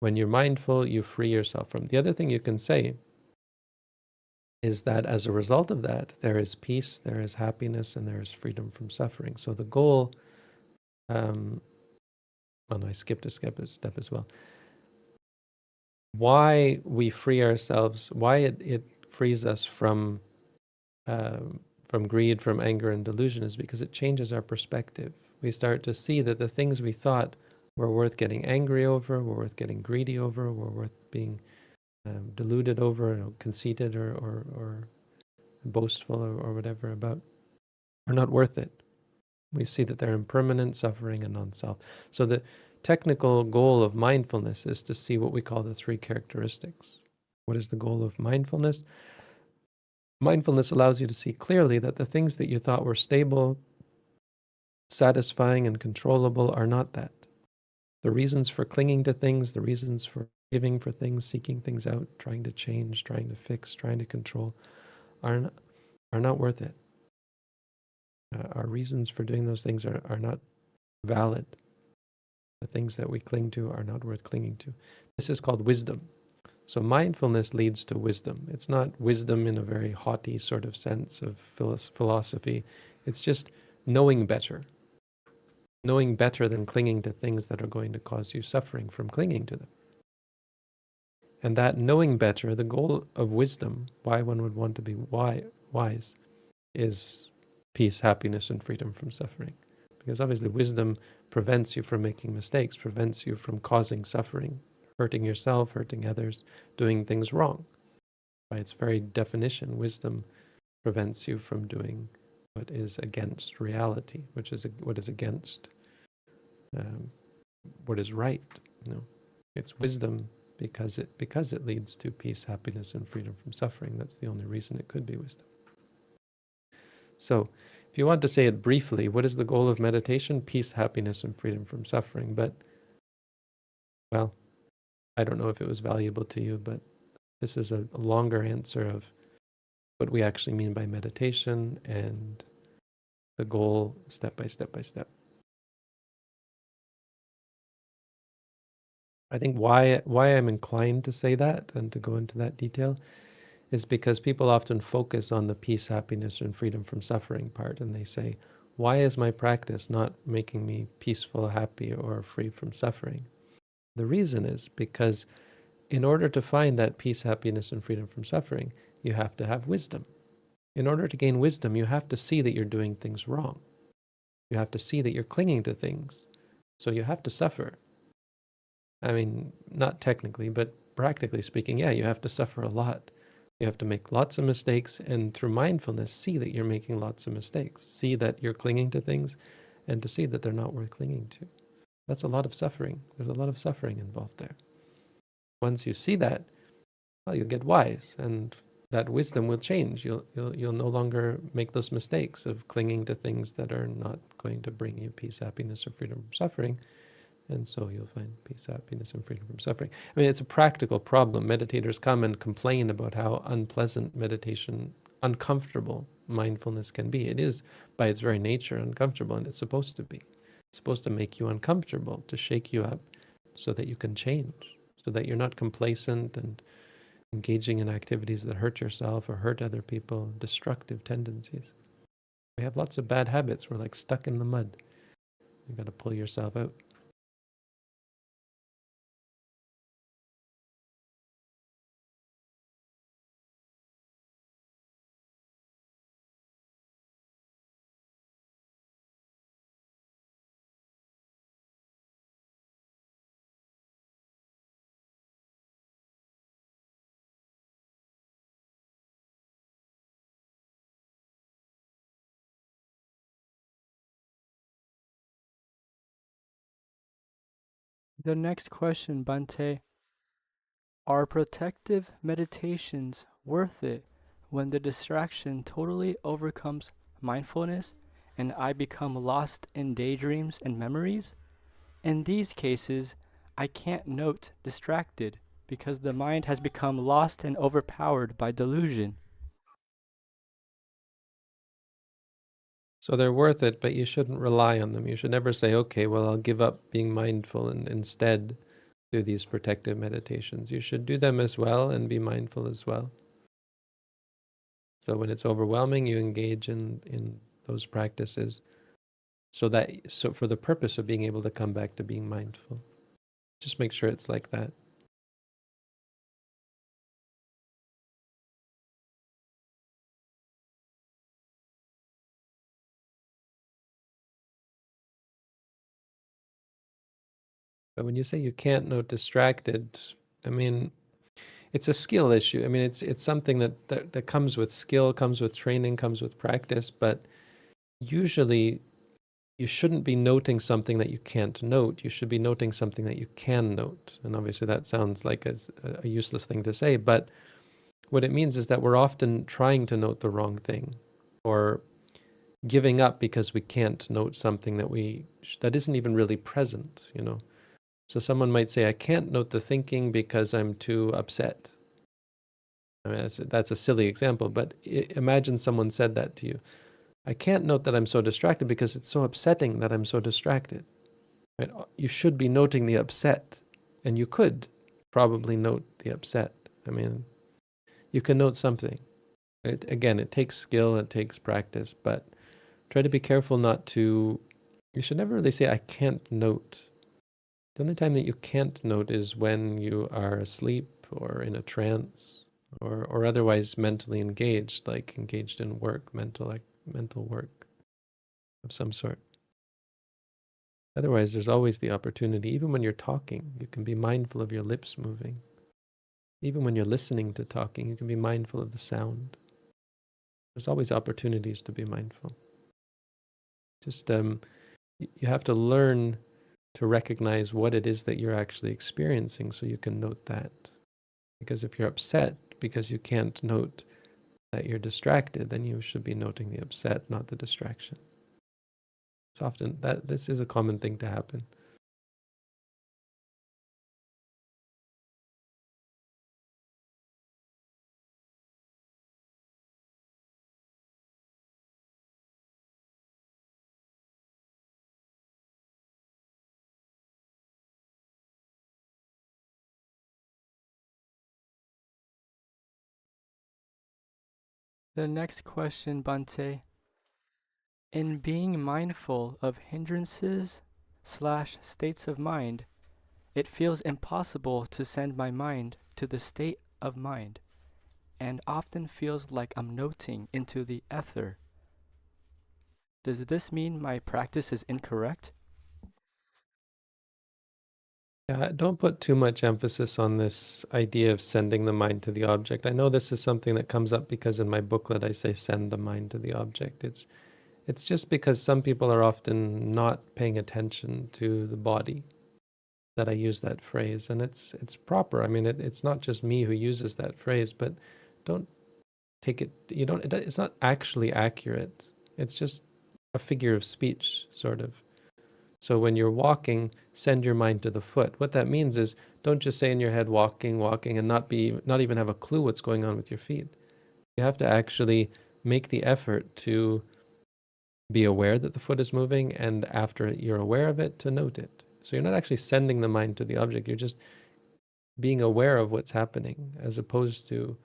When you're mindful, you free yourself from. The other thing you can say is that as a result of that, there is peace, there is happiness, and there is freedom from suffering. So the goal, well, no, I skipped a step as well. Why we free ourselves, why it frees us from greed, from anger and delusion, is because it changes our perspective. We start to see that the things we thought were worth getting angry over, were worth getting greedy over, were worth being deluded over, conceited or boastful or whatever about, are not worth it. We see that they're impermanent, suffering, and non-self. So the technical goal of mindfulness is to see what we call the three characteristics. What is the goal of mindfulness? Mindfulness allows you to see clearly that the things that you thought were stable, satisfying, and controllable are not that. The reasons for clinging to things, the reasons for giving for things, seeking things out, trying to change, trying to fix, trying to control, are not worth it. Our reasons for doing those things are not valid. The things that we cling to are not worth clinging to. This is called wisdom. So mindfulness leads to wisdom. It's not wisdom in a very haughty sort of sense of philosophy. It's just knowing better. Knowing better than clinging to things that are going to cause you suffering from clinging to them. And that knowing better, the goal of wisdom, why one would want to be wise, is peace, happiness, and freedom from suffering. Because obviously wisdom prevents you from making mistakes, prevents you from causing suffering, hurting yourself, hurting others, doing things wrong. By its very definition, wisdom prevents you from doing what is against reality, which is what is against what is right. It's wisdom because it leads to peace, happiness, and freedom from suffering. That's the only reason it could be wisdom. So, if you want to say it briefly, what is the goal of meditation? Peace, happiness, and freedom from suffering. But, well, I don't know if it was valuable to you, but this is a longer answer of what we actually mean by meditation and the goal step by step by step. I think why I'm inclined to say that and to go into that detail is because people often focus on the peace, happiness, and freedom from suffering part, and they say, why is my practice not making me peaceful, happy, or free from suffering? The reason is because in order to find that peace, happiness, and freedom from suffering, you have to have wisdom. In order to gain wisdom, you have to see that you're doing things wrong. You have to see that you're clinging to things. So you have to suffer. I mean, not technically, but practically speaking, yeah, you have to suffer a lot. You have to make lots of mistakes, and through mindfulness, see that you're making lots of mistakes. See that you're clinging to things, and to see that they're not worth clinging to. That's a lot of suffering. There's a lot of suffering involved there. Once you see that, well, you'll get wise, and that wisdom will change. You'll no longer make those mistakes of clinging to things that are not going to bring you peace, happiness, or freedom from suffering. And so you'll find peace, happiness, and freedom from suffering. I mean, it's a practical problem. Meditators come and complain about how unpleasant meditation, uncomfortable mindfulness can be. It is, by its very nature, uncomfortable, and it's supposed to be. It's supposed to make you uncomfortable, to shake you up, so that you can change, so that you're not complacent and engaging in activities that hurt yourself or hurt other people, destructive tendencies. We have lots of bad habits. We're like stuck in the mud. You got to pull yourself out. The next question, Bante. Are protective meditations worth it when the distraction totally overcomes mindfulness and I become lost in daydreams and memories? In these cases, I can't note distracted because the mind has become lost and overpowered by delusion. So they're worth it, but you shouldn't rely on them. You should never say, okay, well, I'll give up being mindful and instead do these protective meditations. You should do them as well and be mindful as well. So when it's overwhelming, you engage in those practices so for the purpose of being able to come back to being mindful. Just make sure it's like that. But when you say you can't note distracted, I mean, it's a skill issue. I mean, it's something that comes with skill, comes with training, comes with practice, but usually you shouldn't be noting something that you can't note. You should be noting something that you can note. And obviously that sounds like a useless thing to say, but what it means is that we're often trying to note the wrong thing or giving up because we can't note something that isn't even really present, you know. So someone might say, I can't note the thinking because I'm too upset. I mean, that's a silly example, but imagine someone said that to you. I can't note that I'm so distracted because it's so upsetting that I'm so distracted. Right? You should be noting the upset, and you could probably note the upset. I mean, you can note something. Again, it takes skill, it takes practice, but try to be careful not to. You should never really say, I can't note. The only time that you can't note is when you are asleep or in a trance or otherwise mentally engaged, like engaged in work, mental work of some sort. Otherwise, there's always the opportunity, even when you're talking, you can be mindful of your lips moving. Even when you're listening to talking, you can be mindful of the sound. There's always opportunities to be mindful. Just you have to learn to recognize what it is that you're actually experiencing so you can note that. Because if you're upset because you can't note that you're distracted, then you should be noting the upset, not the distraction. It's often this is a common thing to happen. The next question, Bante. In being mindful of hindrances/states of mind, it feels impossible to send my mind to the state of mind, and often feels like I'm noting into the ether. Does this mean my practice is incorrect? Yeah, don't put too much emphasis on this idea of sending the mind to the object. I know this is something that comes up because in my booklet I say send the mind to the object. It's just because some people are often not paying attention to the body that I use that phrase, and it's proper. I mean, it's not just me who uses that phrase, but don't take it. It's not actually accurate. It's just a figure of speech, sort of. So when you're walking, send your mind to the foot. What that means is don't just say in your head walking, and not even have a clue what's going on with your feet. You have to actually make the effort to be aware that the foot is moving, and after you're aware of it, to note it. So you're not actually sending the mind to the object, you're just being aware of what's happening, as opposed to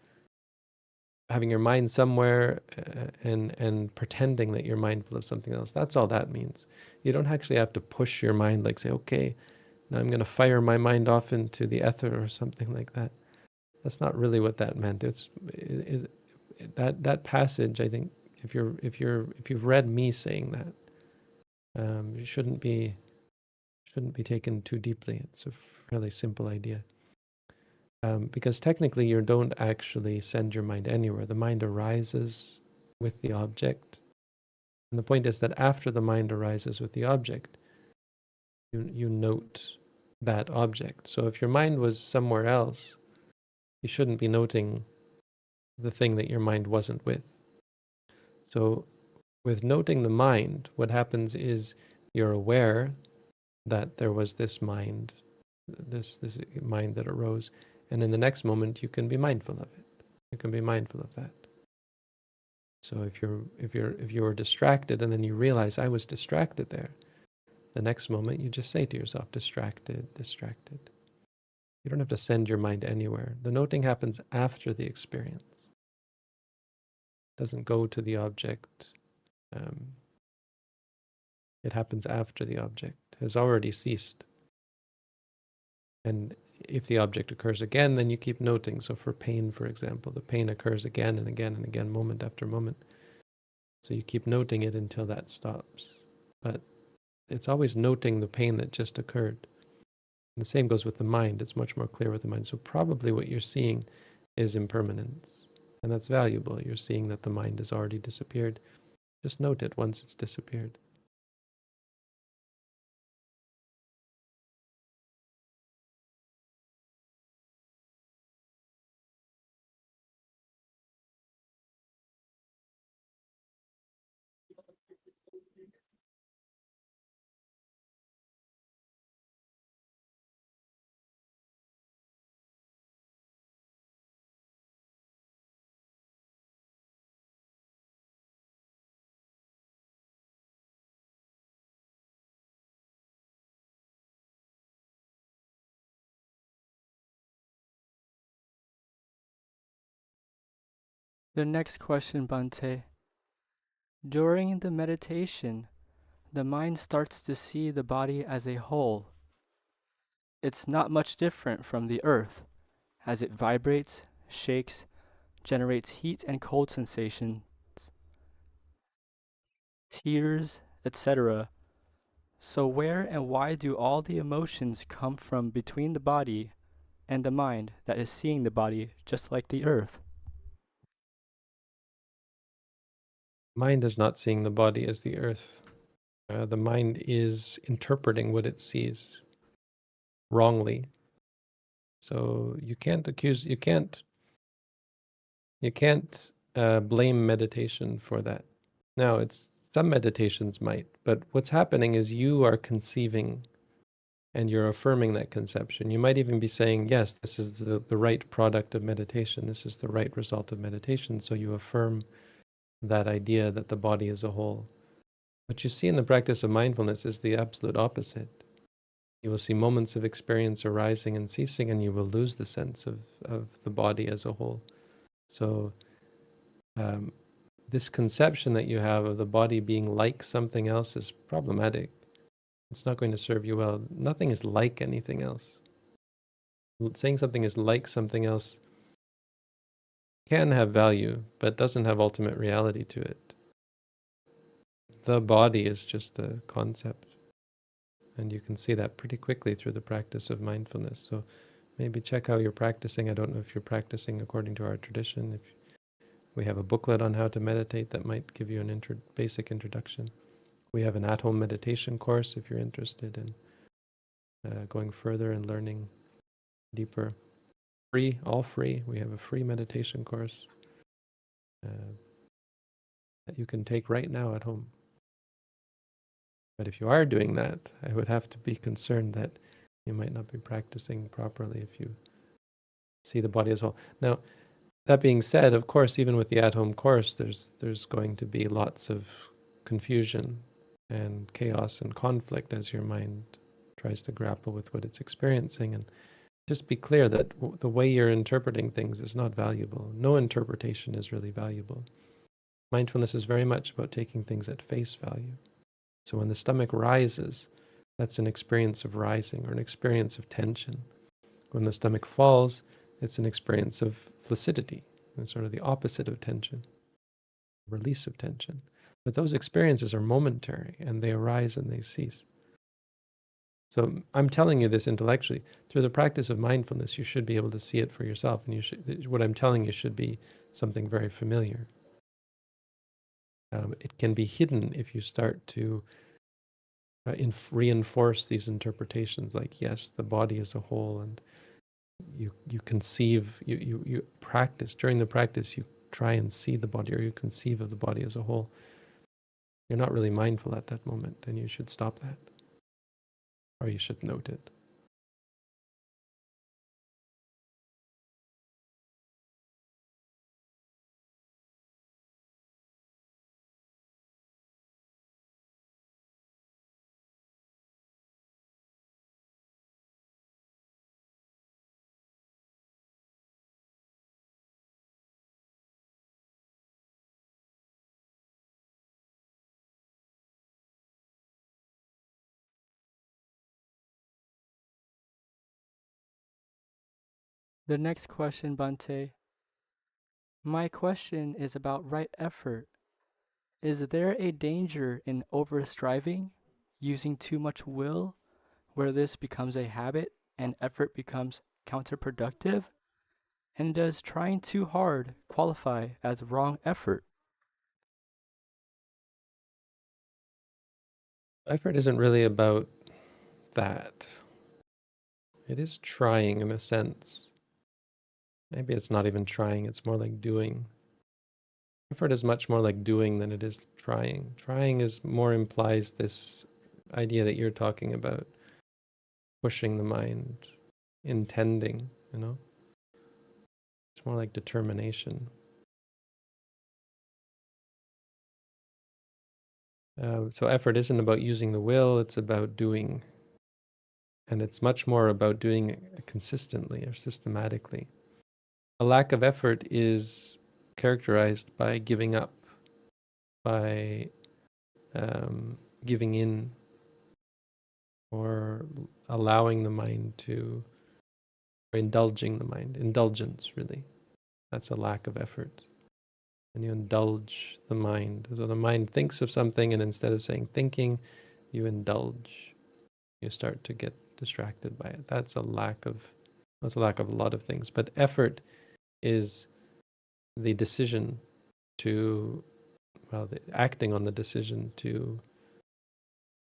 having your mind somewhere and pretending that you're mindful of something else. That's all that means. You don't actually have to push your mind, like say, okay, now I'm going to fire my mind off into the ether or something like that. That's not really what that meant. That passage, I think, if you've read me saying that, you shouldn't be taken too deeply. It's a fairly simple idea. Because technically you don't actually send your mind anywhere. The mind arises with the object. And the point is that after the mind arises with the object, you note that object. So if your mind was somewhere else, you shouldn't be noting the thing that your mind wasn't with. So with noting the mind, what happens is you're aware that there was this mind, this mind that arose, and in the next moment you can be mindful of it. You can be mindful of that. So if you were distracted and then you realize I was distracted there, the next moment you just say to yourself, distracted, distracted. You don't have to send your mind anywhere. The noting happens after the experience. It doesn't go to the object. It happens after the object has already ceased. And if the object occurs again, then you keep noting. So for pain, for example, the pain occurs again and again and again, moment after moment. So you keep noting it until that stops. But it's always noting the pain that just occurred. And the same goes with the mind. It's much more clear with the mind. So probably what you're seeing is impermanence. And that's valuable. You're seeing that the mind has already disappeared. Just note it once it's disappeared. The next question, Bhante. During the meditation, the mind starts to see the body as a whole. It's not much different from the earth, as it vibrates, shakes, generates heat and cold sensations, tears, etc. So where and why do all the emotions come from between the body and the mind that is seeing the body just like the earth? Mind is not seeing the body as the earth. The mind is interpreting what it sees wrongly. So you can't blame meditation for that. Now, some meditations might, but what's happening is you are conceiving and you're affirming that conception. You might even be saying, yes, this is the right product of meditation. This is the right result of meditation. So you affirm that idea that the body is a whole. What you see in the practice of mindfulness is the absolute opposite. You will see moments of experience arising and ceasing, and you will lose the sense of the body as a whole. So this conception that you have of the body being like something else is problematic. It's not going to serve you well. Nothing is like anything else. Saying something is like something else can have value, but doesn't have ultimate reality to it. The body is just the concept. And you can see that pretty quickly through the practice of mindfulness. So maybe check how you're practicing. I don't know if you're practicing according to our tradition. If we have a booklet on how to meditate that might give you an basic introduction. We have an at-home meditation course if you're interested in going further and learning deeper. Free, all free. We have a free meditation course that you can take right now at home. But if you are doing that, I would have to be concerned that you might not be practicing properly if you see the body as a whole. Now, that being said, of course, even with the at-home course, there's going to be lots of confusion and chaos and conflict as your mind tries to grapple with what it's experiencing. And just be clear that the way you're interpreting things is not valuable. No interpretation is really valuable. Mindfulness is very much about taking things at face value. So when the stomach rises, that's an experience of rising or an experience of tension. When the stomach falls, it's an experience of flaccidity, and sort of the opposite of tension, release of tension. But those experiences are momentary, and they arise and they cease. So I'm telling you this intellectually. Through the practice of mindfulness, you should be able to see it for yourself, and what I'm telling you should be something very familiar. It can be hidden if you start to reinforce these interpretations, like, yes, the body as a whole, and you conceive, you practice. During the practice, you try and see the body, or you conceive of the body as a whole. You're not really mindful at that moment, and you should stop that, or you should note it. The next question, Bante. My question is about right effort. Is there a danger in over-striving, using too much will, where this becomes a habit and effort becomes counterproductive? And does trying too hard qualify as wrong effort? Effort isn't really about that. It is trying in a sense. Maybe it's not even trying, it's more like doing. Effort is much more like doing than it is trying. Trying is more implies this idea that you're talking about, pushing the mind, intending, you know? It's more like determination. So effort isn't about using the will, it's about doing. And it's much more about doing it consistently or systematically. A lack of effort is characterized by giving up, by giving in, or allowing the mind to, or indulging the mind. Indulgence, really. That's a lack of effort. And you indulge the mind. So the mind thinks of something, and instead of saying thinking, you indulge. You start to get distracted by it. That's a lack of a lot of things. But effort is the decision to, acting on the decision to,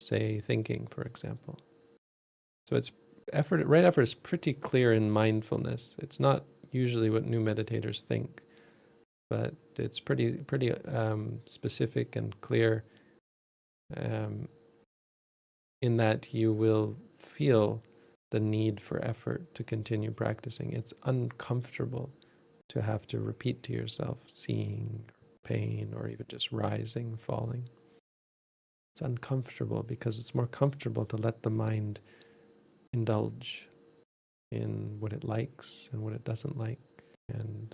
say, thinking, for example. So it's effort. Right effort is pretty clear in mindfulness. It's not usually what new meditators think, but it's pretty specific and clear, in that you will feel the need for effort to continue practicing. It's uncomfortable to have to repeat to yourself seeing pain, or even just rising, falling. It's uncomfortable because it's more comfortable to let the mind indulge in what it likes and what it doesn't like, and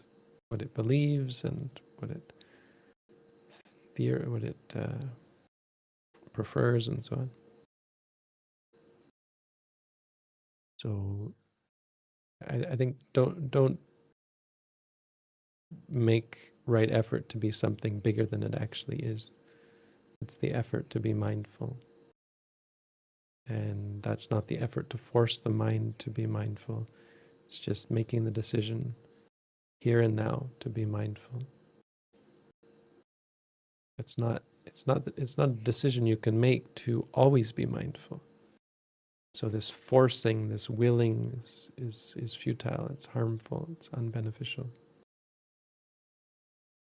what it believes and what it prefers, and so on. So I think don't make right effort to be something bigger than it actually is. It's the effort to be mindful. And that's not the effort to force the mind to be mindful. It's just making the decision here and now to be mindful. It's not a decision you can make to always be mindful. So this forcing, this willing is futile, it's harmful, it's unbeneficial.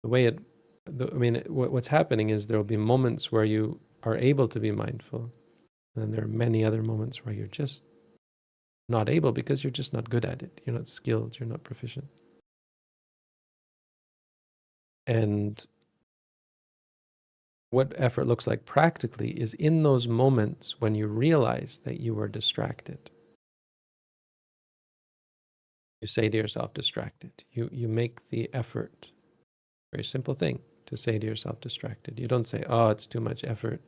What's happening is there will be moments where you are able to be mindful, and then there are many other moments where you're just not able because you're just not good at it. You're not skilled, you're not proficient. And what effort looks like practically is in those moments when you realize that you are distracted. You say to yourself, distracted. You make the effort. Very simple thing to say to yourself, distracted. You don't say, oh, it's too much effort.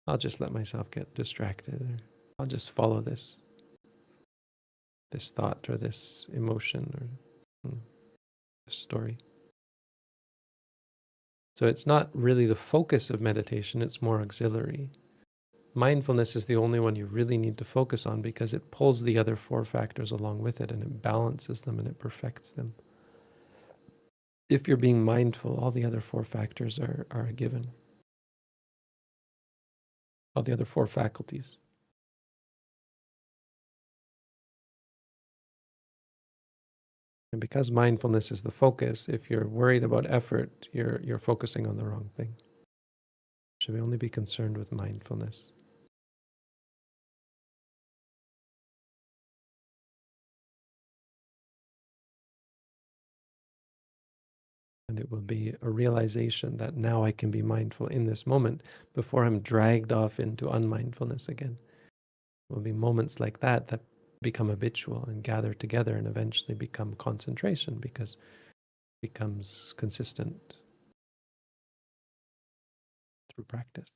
I'll just let myself get distracted. Or I'll just follow this thought or this emotion or this story. So it's not really the focus of meditation, it's more auxiliary. Mindfulness is the only one you really need to focus on because it pulls the other 4 factors along with it and it balances them and it perfects them. If you're being mindful, all the other 4 factors are a given. All the other 4 faculties. And because mindfulness is the focus, if you're worried about effort, you're focusing on the wrong thing. Should we only be concerned with mindfulness? And it will be a realization that now I can be mindful in this moment before I'm dragged off into unmindfulness again. It will be moments like that that become habitual and gather together and eventually become concentration because it becomes consistent through practice.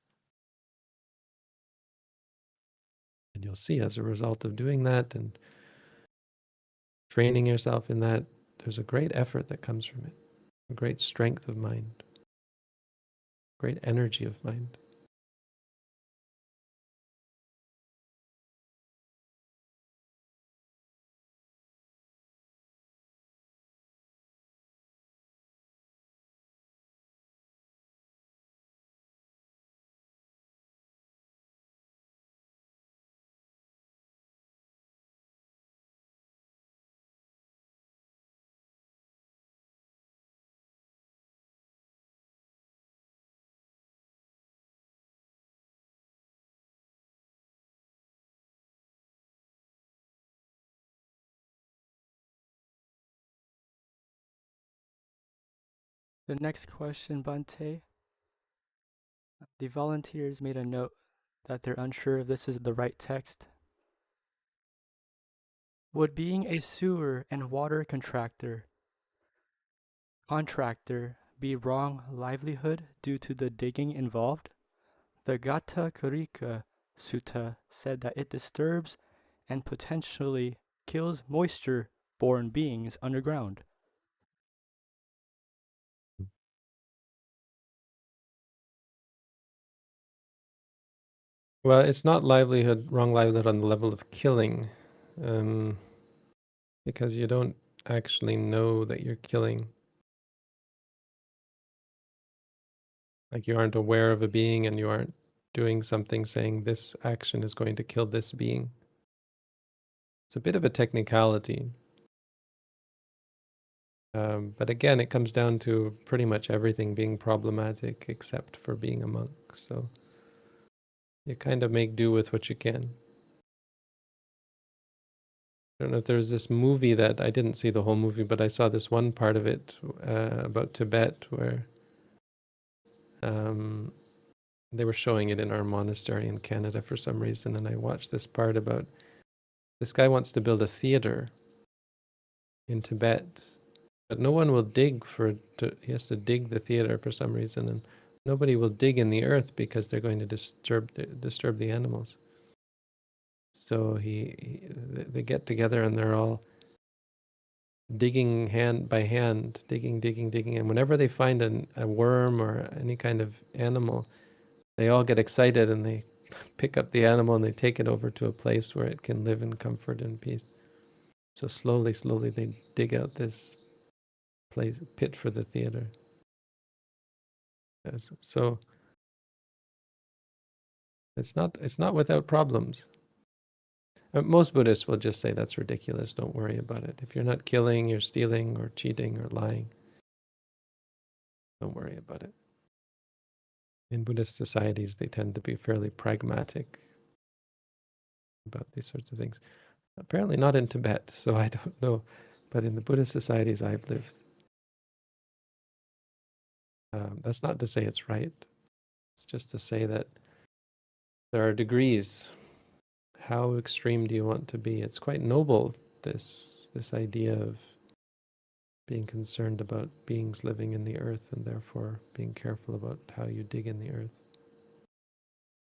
And you'll see as a result of doing that and training yourself in that, there's a great effort that comes from it, a great strength of mind, great energy of mind. The next question, Bante. The volunteers made a note that they're unsure if this is the right text. Would being a sewer and water contractor be wrong livelihood due to the digging involved? The Dhammacakkappavattana Sutta said that it disturbs and potentially kills moisture-borne beings underground. Well, it's not wrong livelihood on the level of killing, because you don't actually know that you're killing. Like you aren't aware of a being and you aren't doing something saying this action is going to kill this being. It's a bit of a technicality. But again, it comes down to pretty much everything being problematic except for being a monk. So you kind of make do with what you can. I don't know if there's this movie that I didn't see the whole movie, but I saw this one part of it about Tibet where they were showing it in our monastery in Canada for some reason. And I watched this part about this guy wants to build a theater in Tibet, but no one will dig he has to dig the theater for some reason. And nobody will dig in the earth because they're going to disturb the animals. So they get together and they're all digging hand by hand, digging. And whenever they find a worm or any kind of animal, they all get excited and they pick up the animal and they take it over to a place where it can live in comfort and peace. So slowly they dig out this pit for the theater. Yes. So it's not without problems. Most Buddhists will just say that's ridiculous, don't worry about it. If you're not killing, you're stealing or cheating or lying, don't worry about it. In Buddhist societies, they tend to be fairly pragmatic about these sorts of things. Apparently not in Tibet, so I don't know. But in the Buddhist societies I've lived, that's not to say it's right. It's just to say that there are degrees. How extreme do you want to be? It's quite noble, this this idea of being concerned about beings living in the earth and therefore being careful about how you dig in the earth.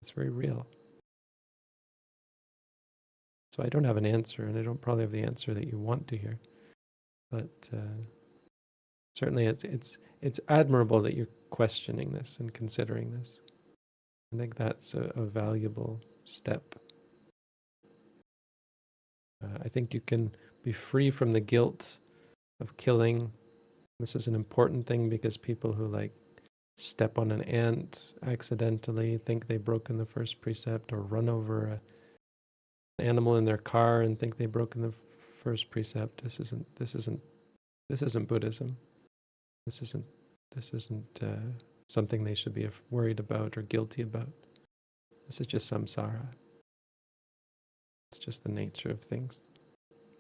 It's very real. So I don't have an answer, and I don't probably have the answer that you want to hear, but certainly it's admirable that you're questioning this and considering this. I think that's a valuable step. I think you can be free from the guilt of killing. This is an important thing because people who like step on an ant accidentally think they've broken the first precept, or run over an animal in their car and think they've broken the first precept. This isn't Buddhism. This isn't something they should be worried about or guilty about. This is just samsara. It's just the nature of things.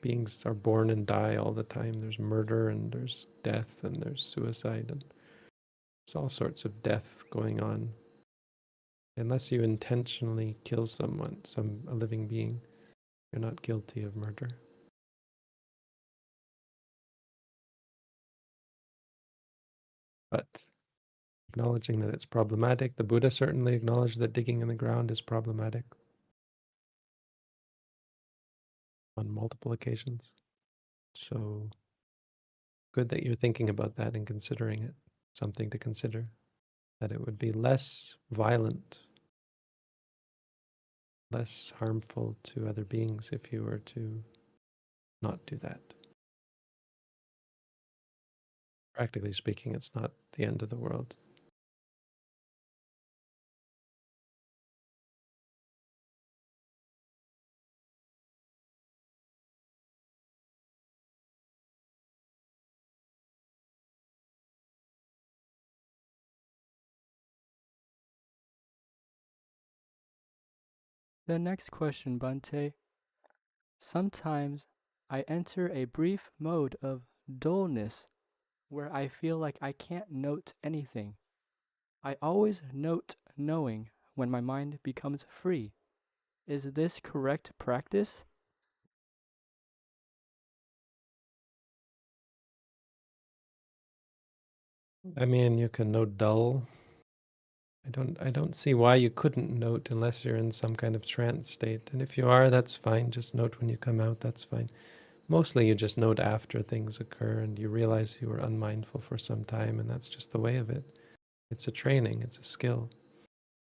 Beings are born and die all the time. There's murder and there's death and there's suicide and there's all sorts of death going on. Unless you intentionally kill someone, a living being, you're not guilty of murder. But acknowledging that it's problematic, the Buddha certainly acknowledged that digging in the ground is problematic on multiple occasions. So good that you're thinking about that and considering it, something to consider, that it would be less violent, less harmful to other beings if you were to not do that. Practically speaking, it's not the end of the world. The next question, Bhante. Sometimes I enter a brief mode of dullness where I feel like I can't note anything. I always note knowing when my mind becomes free. Is this correct practice? I mean, you can note dull. I don't see why you couldn't note unless you're in some kind of trance state. And if you are, that's fine. Just note when you come out, that's fine. Mostly you just note after things occur and you realize you were unmindful for some time, and that's just the way of it. It's a training, it's a skill.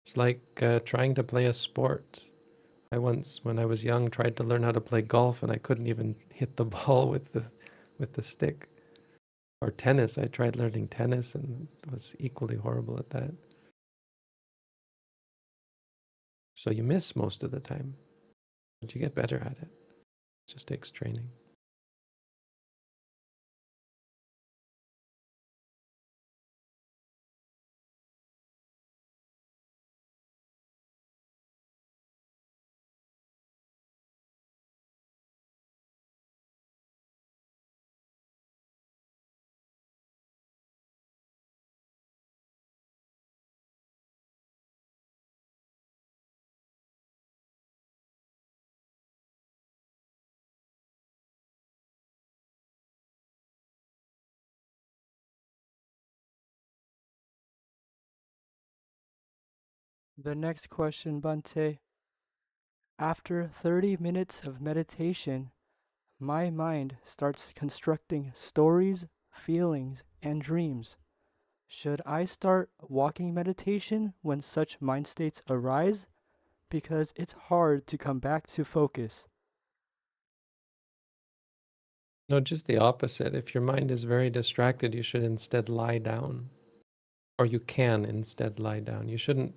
It's like trying to play a sport. I once, when I was young, tried to learn how to play golf and I couldn't even hit the ball with the stick. Or tennis, I tried learning tennis and was equally horrible at that. So you miss most of the time, but you get better at it. It just takes training. The next question, Bhante. After 30 minutes of meditation, my mind starts constructing stories, feelings, and dreams. Should I start walking meditation when such mind states arise? Because it's hard to come back to focus. No, just the opposite. If your mind is very distracted, you should instead lie down. Or you can instead lie down. You shouldn't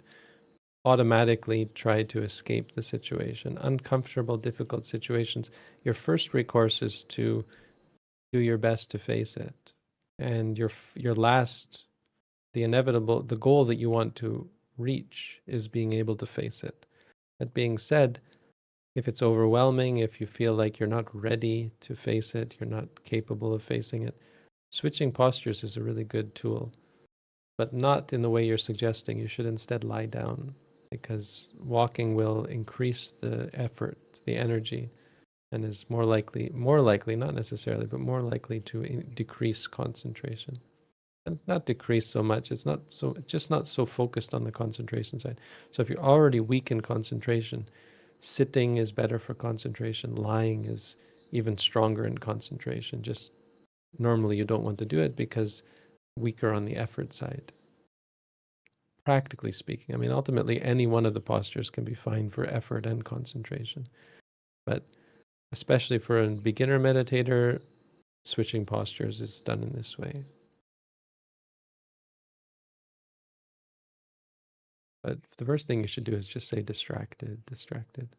automatically try to escape the situation. Uncomfortable, difficult situations, your first recourse is to do your best to face it. And your last, the inevitable, the goal that you want to reach is being able to face it. That being said, if it's overwhelming, if you feel like you're not ready to face it, you're not capable of facing it, switching postures is a really good tool, but not in the way you're suggesting. You should instead lie down, because walking will increase the effort, the energy, and is more likely, not necessarily, but more likely to decrease concentration. And not decrease so much, it's just not so focused on the concentration side. So if you're already weak in concentration, sitting is better for concentration, lying is even stronger in concentration. Just normally you don't want to do it because weaker on the effort side. Practically speaking, I mean, ultimately any one of the postures can be fine for effort and concentration. But especially for a beginner meditator, switching postures is done in this way. But the first thing you should do is just say distracted, distracted.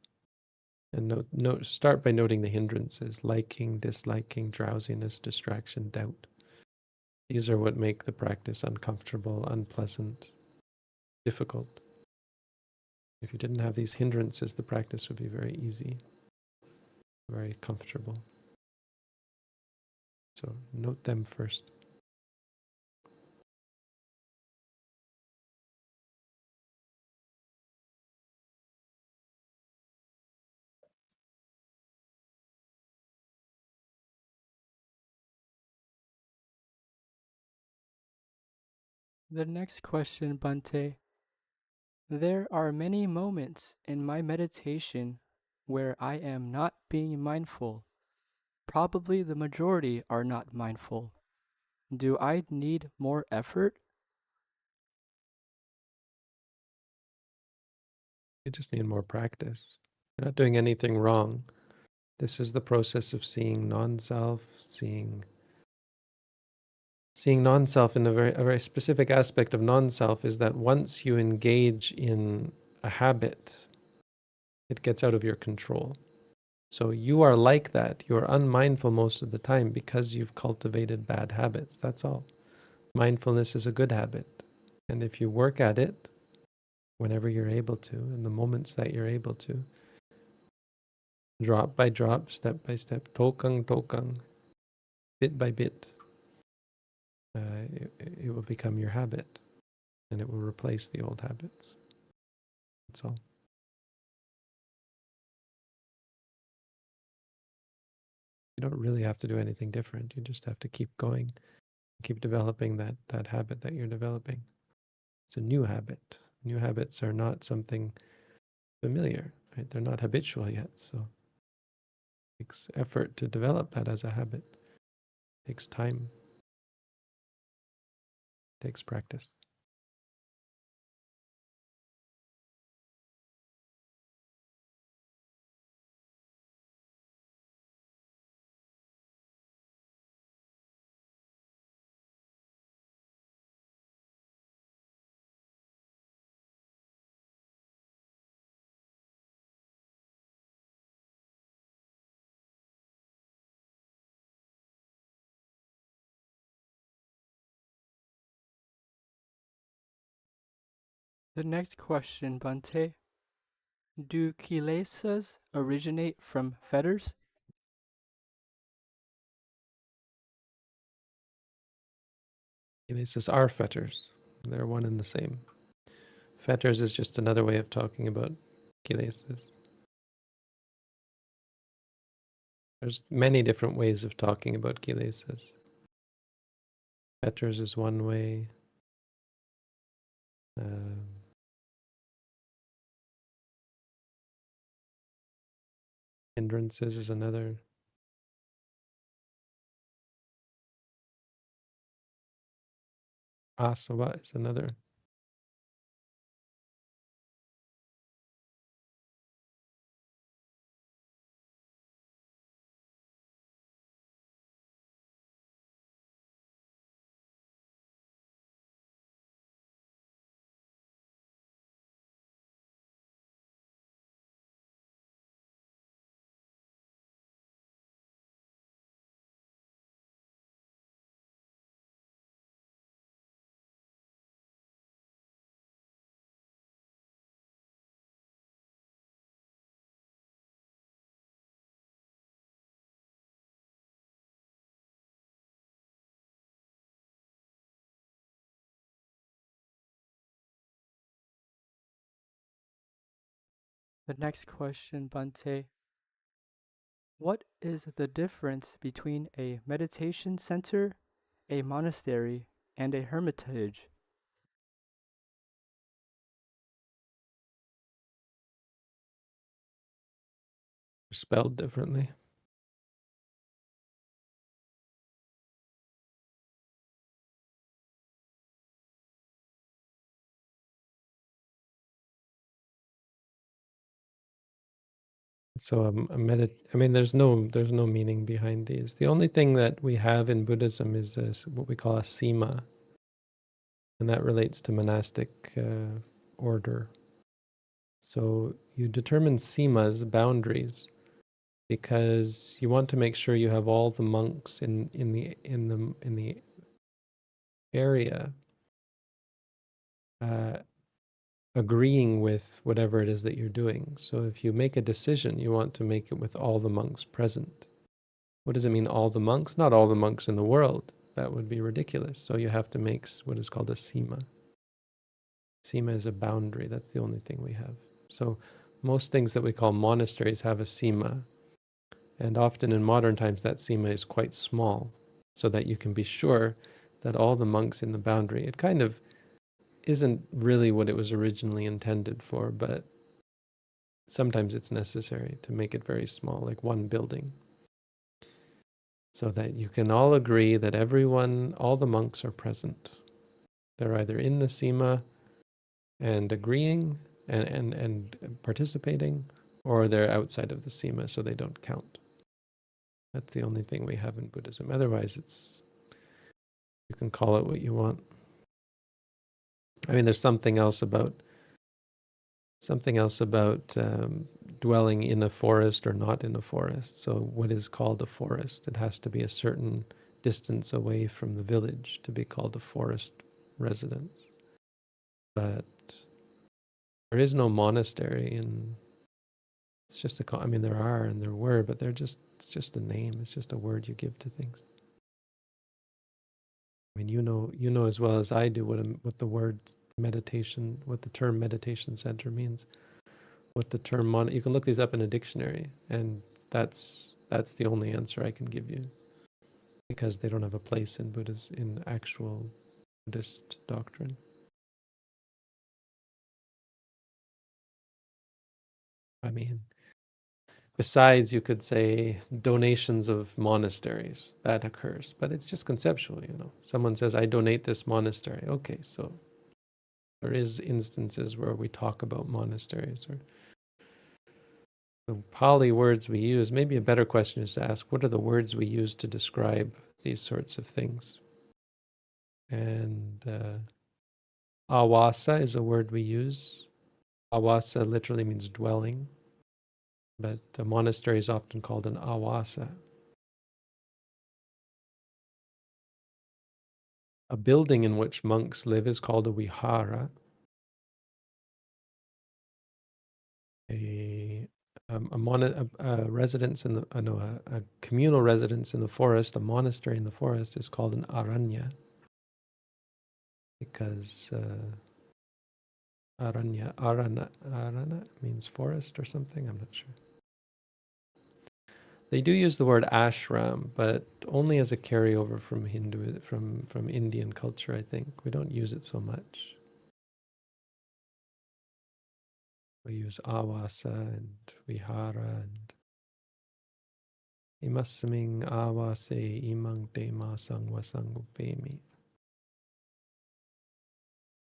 And start by noting the hindrances: liking, disliking, drowsiness, distraction, doubt. These are what make the practice uncomfortable, unpleasant, difficult. If you didn't have these hindrances, the practice would be very easy, very comfortable. So note them first. The next question, Bante. There are many moments in my meditation where I am not being mindful. Probably the majority are not mindful. Do I need more effort? You just need more practice. You're not doing anything wrong. This is the process of seeing non-self, seeing non-self in a very specific aspect of non-self is that once you engage in a habit, it gets out of your control. So you are like that. You're unmindful most of the time because you've cultivated bad habits. That's all. Mindfulness is a good habit. And if you work at it whenever you're able to, in the moments that you're able to, drop by drop, step by step, tokang tokang, bit by bit, it will become your habit and it will replace the old habits. That's all. You don't really have to do anything different. You just have to keep going, keep developing that habit that you're developing. It's a new habit. New habits are not something familiar, right? They're not habitual yet. So it takes effort to develop that as a habit. It takes time. It takes practice. The next question, Bante. Do kilesas originate from fetters? Kilesas are fetters. They're one and the same. Fetters is just another way of talking about kilesas. There's many different ways of talking about kilesas. Fetters is one way. Hindrances is another. Asava is another. The next question, Bante. What is the difference between a meditation center, a monastery, and a hermitage? Spelled differently. So I mean, there's no meaning behind these. The only thing that we have in Buddhism is what we call a sima, and that relates to monastic order. So you determine simas, boundaries, because you want to make sure you have all the monks in the area agreeing with whatever it is that you're doing. So if you make a decision, you want to make it with all the monks present. What does it mean, all the monks? Not all the monks in the world. That would be ridiculous. So you have to make what is called a sima. Sima is a boundary. That's the only thing we have. So most things that we call monasteries have a sima. And often in modern times, that sima is quite small, so that you can be sure that all the monks in the boundary, it kind of isn't really what it was originally intended for, but sometimes it's necessary to make it very small, like one building, so that you can all agree that all the monks are present. They're either in the sima and agreeing and participating, or they're outside of the sima, so they don't count. That's the only thing we have in Buddhism. Otherwise, you can call it what you want. I mean, there's something else about dwelling in a forest or not in a forest. So what is called a forest? It has to be a certain distance away from the village to be called a forest residence. But there is no monastery, and it's just I mean, there are and there were, but it's just a name. It's just a word you give to things. I mean, you know as well as I do what the word meditation, what the term meditation center means. What the term you can look these up in a dictionary, and that's the only answer I can give you, because they don't have a place in actual Buddhist doctrine. I mean, besides, you could say donations of monasteries, that occurs, but it's just conceptual, Someone says, I donate this monastery. Okay, so there is instances where we talk about monasteries, or the Pali words we use. Maybe a better question is to ask, what are the words we use to describe these sorts of things? And awasa is a word we use. Awasa literally means dwelling, but a monastery is often called an awasa. A building in which monks live is called a vihara. A residence in a communal residence in the forest, a monastery in the forest, is called an aranya, because arana means forest or something. I'm not sure. They do use the word ashram, but only as a carryover from from Indian culture, I think. We don't use it so much. We use awasa and vihara and imasaming awase imang te masang wasangupemi.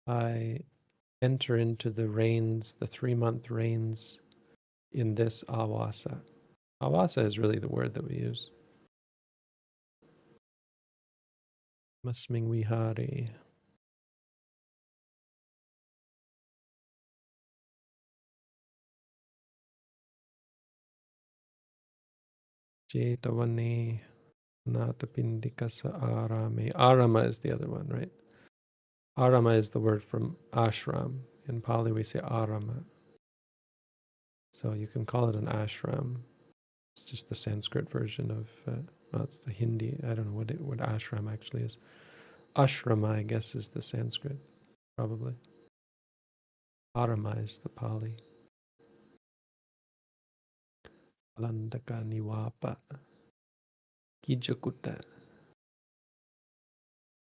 I enter into the rains, the 3-month rains, in this awasa. Awasa is really the word that we use. Masming vihari. Jetavane natapindikasa arame. Arama is the other one, right? Arama is the word from ashram. In Pali we say arama. So you can call it an ashram. It's just the Sanskrit version of, it's the Hindi. I don't know what ashram actually is. Ashrama, I guess, is the Sanskrit, probably. Arama is the Pali. Alandaka Niwapa, Kijakuta,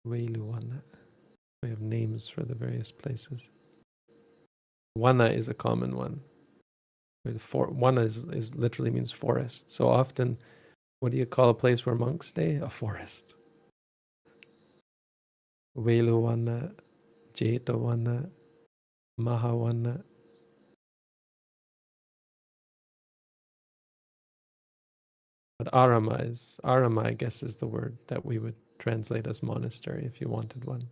Vailuwana. We have names for the various places. Wana is a common one. Wana is literally means forest. So often, what do you call a place where monks stay? A forest. Vailuwana, Jetawana, Mahawana. But Arama, I guess, is the word that we would translate as monastery if you wanted one.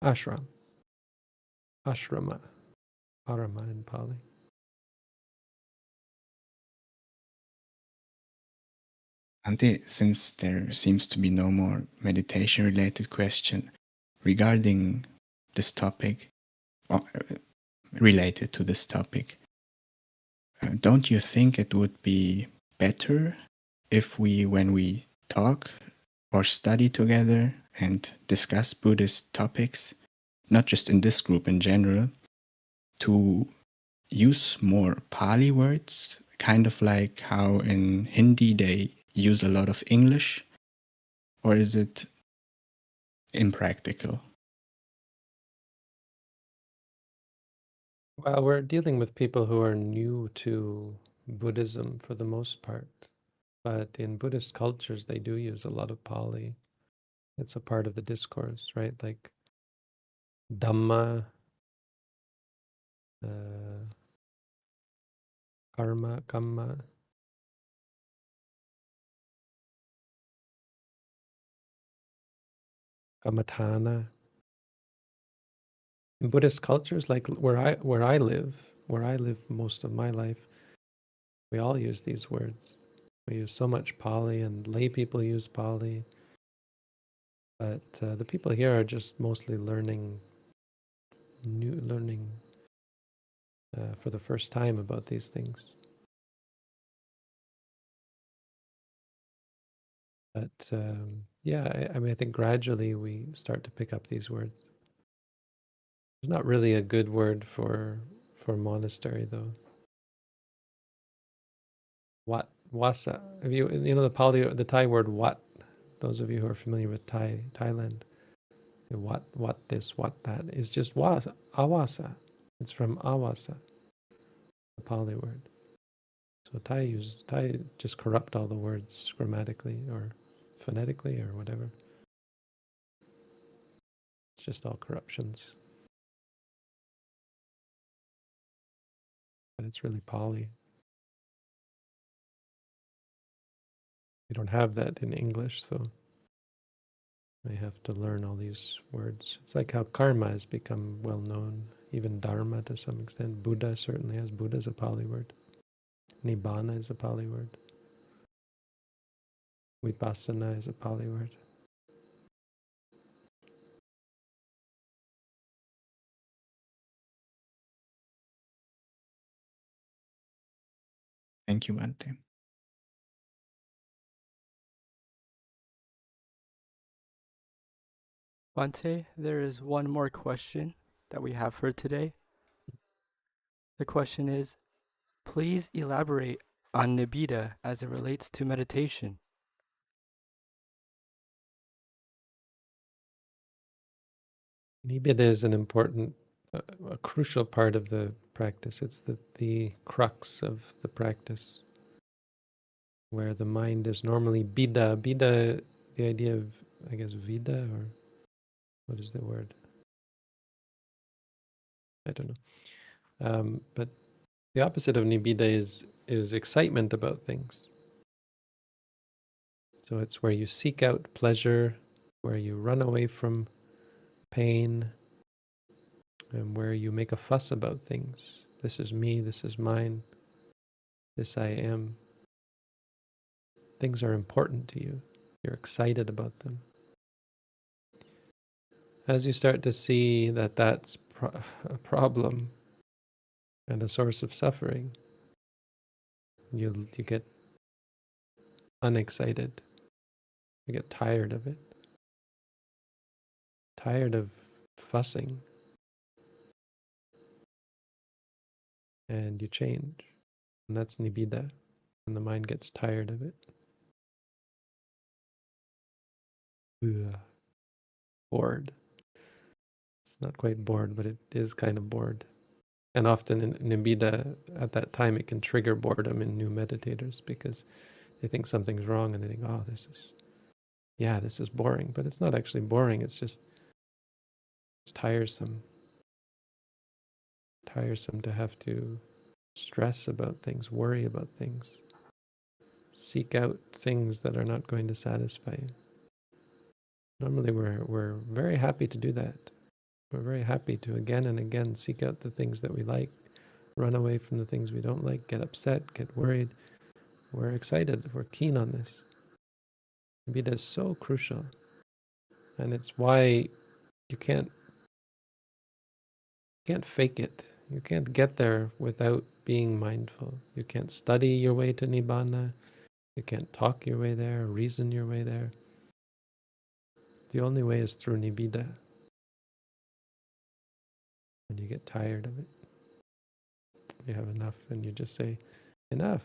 Ashrama, Arama in Pali. Ante, since there seems to be no more meditation-related question regarding this topic, or related to this topic, don't you think it would be better if we, when we talk or study together and discuss Buddhist topics, not just in this group in general, to use more Pali words, kind of like how in Hindi they use a lot of English, or is it impractical? Well, we're dealing with people who are new to Buddhism for the most part, but in Buddhist cultures they do use a lot of Pali. It's a part of the discourse, right? Like Dhamma, karma, kamma, kammatthana. In Buddhist cultures, like where I live most of my life, we all use these words. We use so much Pali, and lay people use Pali. But the people here are just mostly learning for the first time about these things. But yeah, I mean, I think gradually we start to pick up these words. There's not really a good word for monastery, though. Wat, wasa. If you know the Thai word wat. Those of you who are familiar with Thailand, what this, what that is just wasa, awasa. It's from awasa, the Pali word. So Thai just corrupt all the words grammatically or phonetically or whatever. It's just all corruptions. But it's really Pali. We don't have that in English, so we have to learn all these words. It's like how karma has become well known, even dharma to some extent. Buddha certainly has. Buddha is a Pali word. Nibbana is a Pali word. Vipassana is a Pali word. Thank you, Bhante. Bhante, there is one more question that we have for today. The question is, please elaborate on nibbida as it relates to meditation. Nibbida is an important, a crucial part of the practice. It's the crux of the practice, where the mind is normally bida. Bida, the idea of, I guess, vida, or what is the word? I don't know. But the opposite of nibbida is excitement about things. So it's where you seek out pleasure, where you run away from pain, and where you make a fuss about things. This is me, this is mine, this I am. Things are important to you. You're excited about them. As you start to see that that's a problem and a source of suffering, you get unexcited. You get tired of it. Tired of fussing. And you change. And that's nibbida. when the mind gets tired of it. Ugh. Bored. It's not quite bored, but it is kind of bored. And often in nibbida, at that time, it can trigger boredom in new meditators because they think something's wrong and they think, oh, this is boring. But it's not actually boring. It's tiresome. Tiresome to have to stress about things, worry about things, seek out things that are not going to satisfy you. Normally we're very happy to do that. We're very happy to again and again seek out the things that we like, run away from the things we don't like, get upset, get worried. We're excited. We're keen on this. Nibbida is so crucial. And it's why you can't fake it. You can't get there without being mindful. You can't study your way to Nibbana. You can't talk your way there, reason your way there. The only way is through Nibbida. When you get tired of it, you have enough and you just say, enough.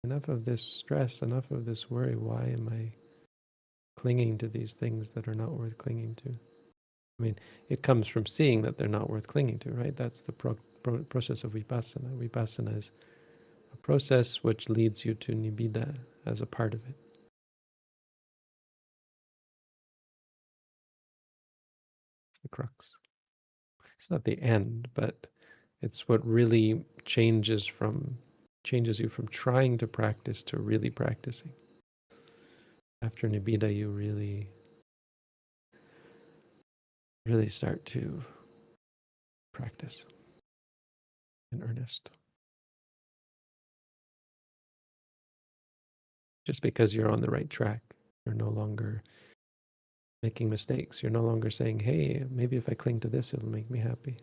Enough of this stress, enough of this worry. Why am I clinging to these things that are not worth clinging to? I mean, it comes from seeing that they're not worth clinging to, right? That's the process of vipassana. Vipassana is a process which leads you to nibbida as a part of it. It's the crux. It's not the end, but it's what really changes you from trying to practice to really practicing. After nibbida, you really start to practice in earnest. Just because you're on the right track, you're no longer making mistakes. You're no longer saying, hey, maybe if I cling to this, it'll make me happy.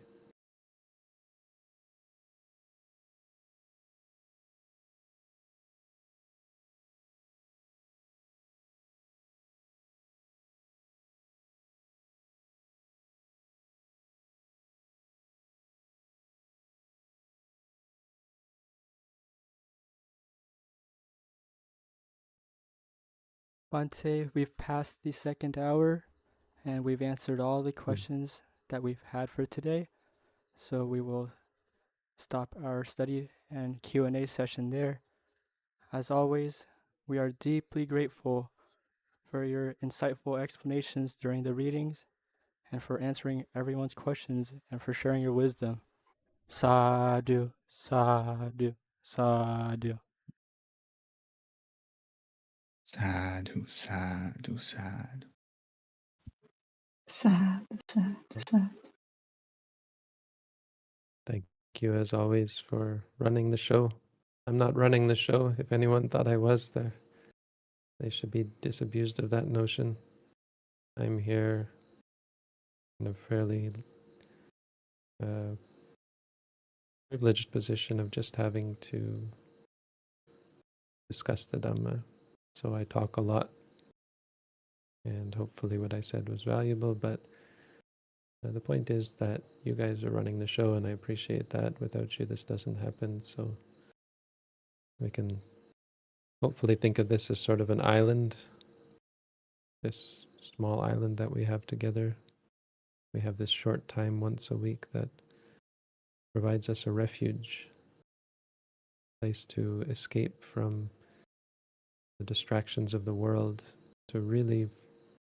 Bhante, we've passed the second hour and we've answered all the questions that we've had for today. So we will stop our study and Q&A session there. As always, we are deeply grateful for your insightful explanations during the readings and for answering everyone's questions and for sharing your wisdom. Sadhu, sadhu, sadhu. Sadhu, sadhu, sadhu. Sadhu, sadhu, sadhu. Thank you, as always, for running the show. I'm not running the show. If anyone thought I was there, they should be disabused of that notion. I'm here in a fairly privileged position of just having to discuss the Dhamma. So I talk a lot, and hopefully what I said was valuable, but the point is that you guys are running the show, and I appreciate that. Without you, this doesn't happen, so we can hopefully think of this as sort of an island, this small island that we have together. We have this short time once a week that provides us a refuge, a place to escape from the distractions of the world, to really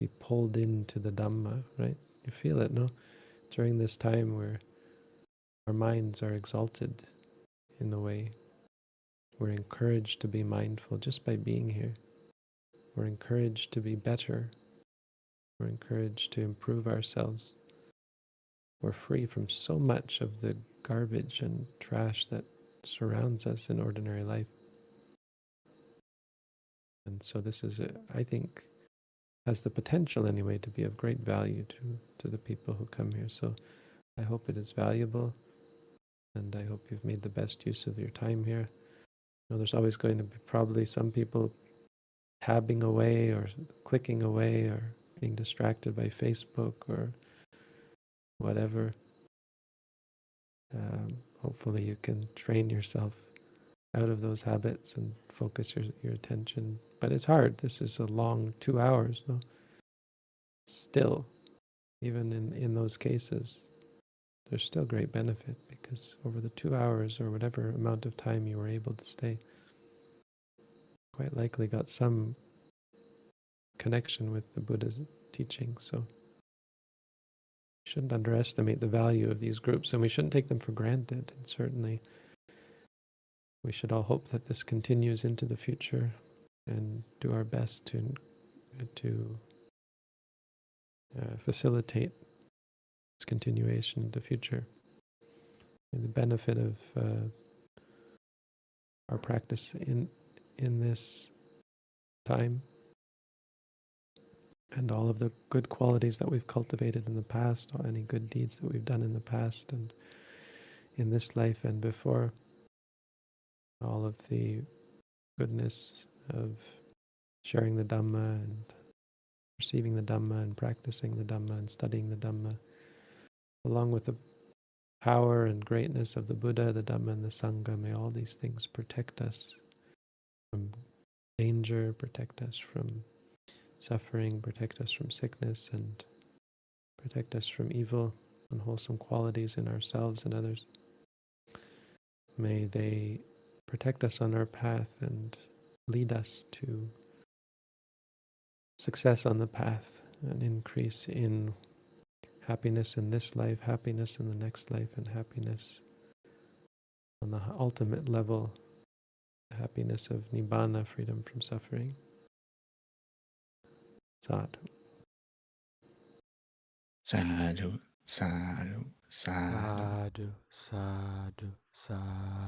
be pulled into the Dhamma, right? You feel it, no? During this time where our minds are exalted in a way, we're encouraged to be mindful just by being here. We're encouraged to be better. We're encouraged to improve ourselves. We're free from so much of the garbage and trash that surrounds us in ordinary life. And so this is, I think, has the potential anyway to be of great value to the people who come here. So I hope it is valuable, and I hope you've made the best use of your time here. You know, there's always going to be probably some people tabbing away or clicking away or being distracted by Facebook or whatever. Hopefully you can train yourself out of those habits and focus your attention. But it's hard. This is a long 2 hours, no? Still, even in those cases, there's still great benefit, because over the 2 hours or whatever amount of time you were able to stay, quite likely got some connection with the Buddha's teaching. So we shouldn't underestimate the value of these groups, and we shouldn't take them for granted. And certainly we should all hope that this continues into the future and do our best to facilitate its continuation in the future. And the benefit of our practice in this time, and all of the good qualities that we've cultivated in the past, or any good deeds that we've done in the past and in this life and before, all of the goodness of sharing the Dhamma and receiving the Dhamma and practicing the Dhamma and studying the Dhamma, along with the power and greatness of the Buddha, the Dhamma, and the Sangha. May all these things protect us from danger, protect us from suffering, protect us from sickness, and protect us from evil, unwholesome qualities in ourselves and others. May they protect us on our path and lead us to success on the path, an increase in happiness in this life, happiness in the next life, and happiness on the ultimate level, the happiness of Nibbana, freedom from suffering. Sadhu. Sadhu, sadhu, sadhu. Sadhu, sadhu, sadhu.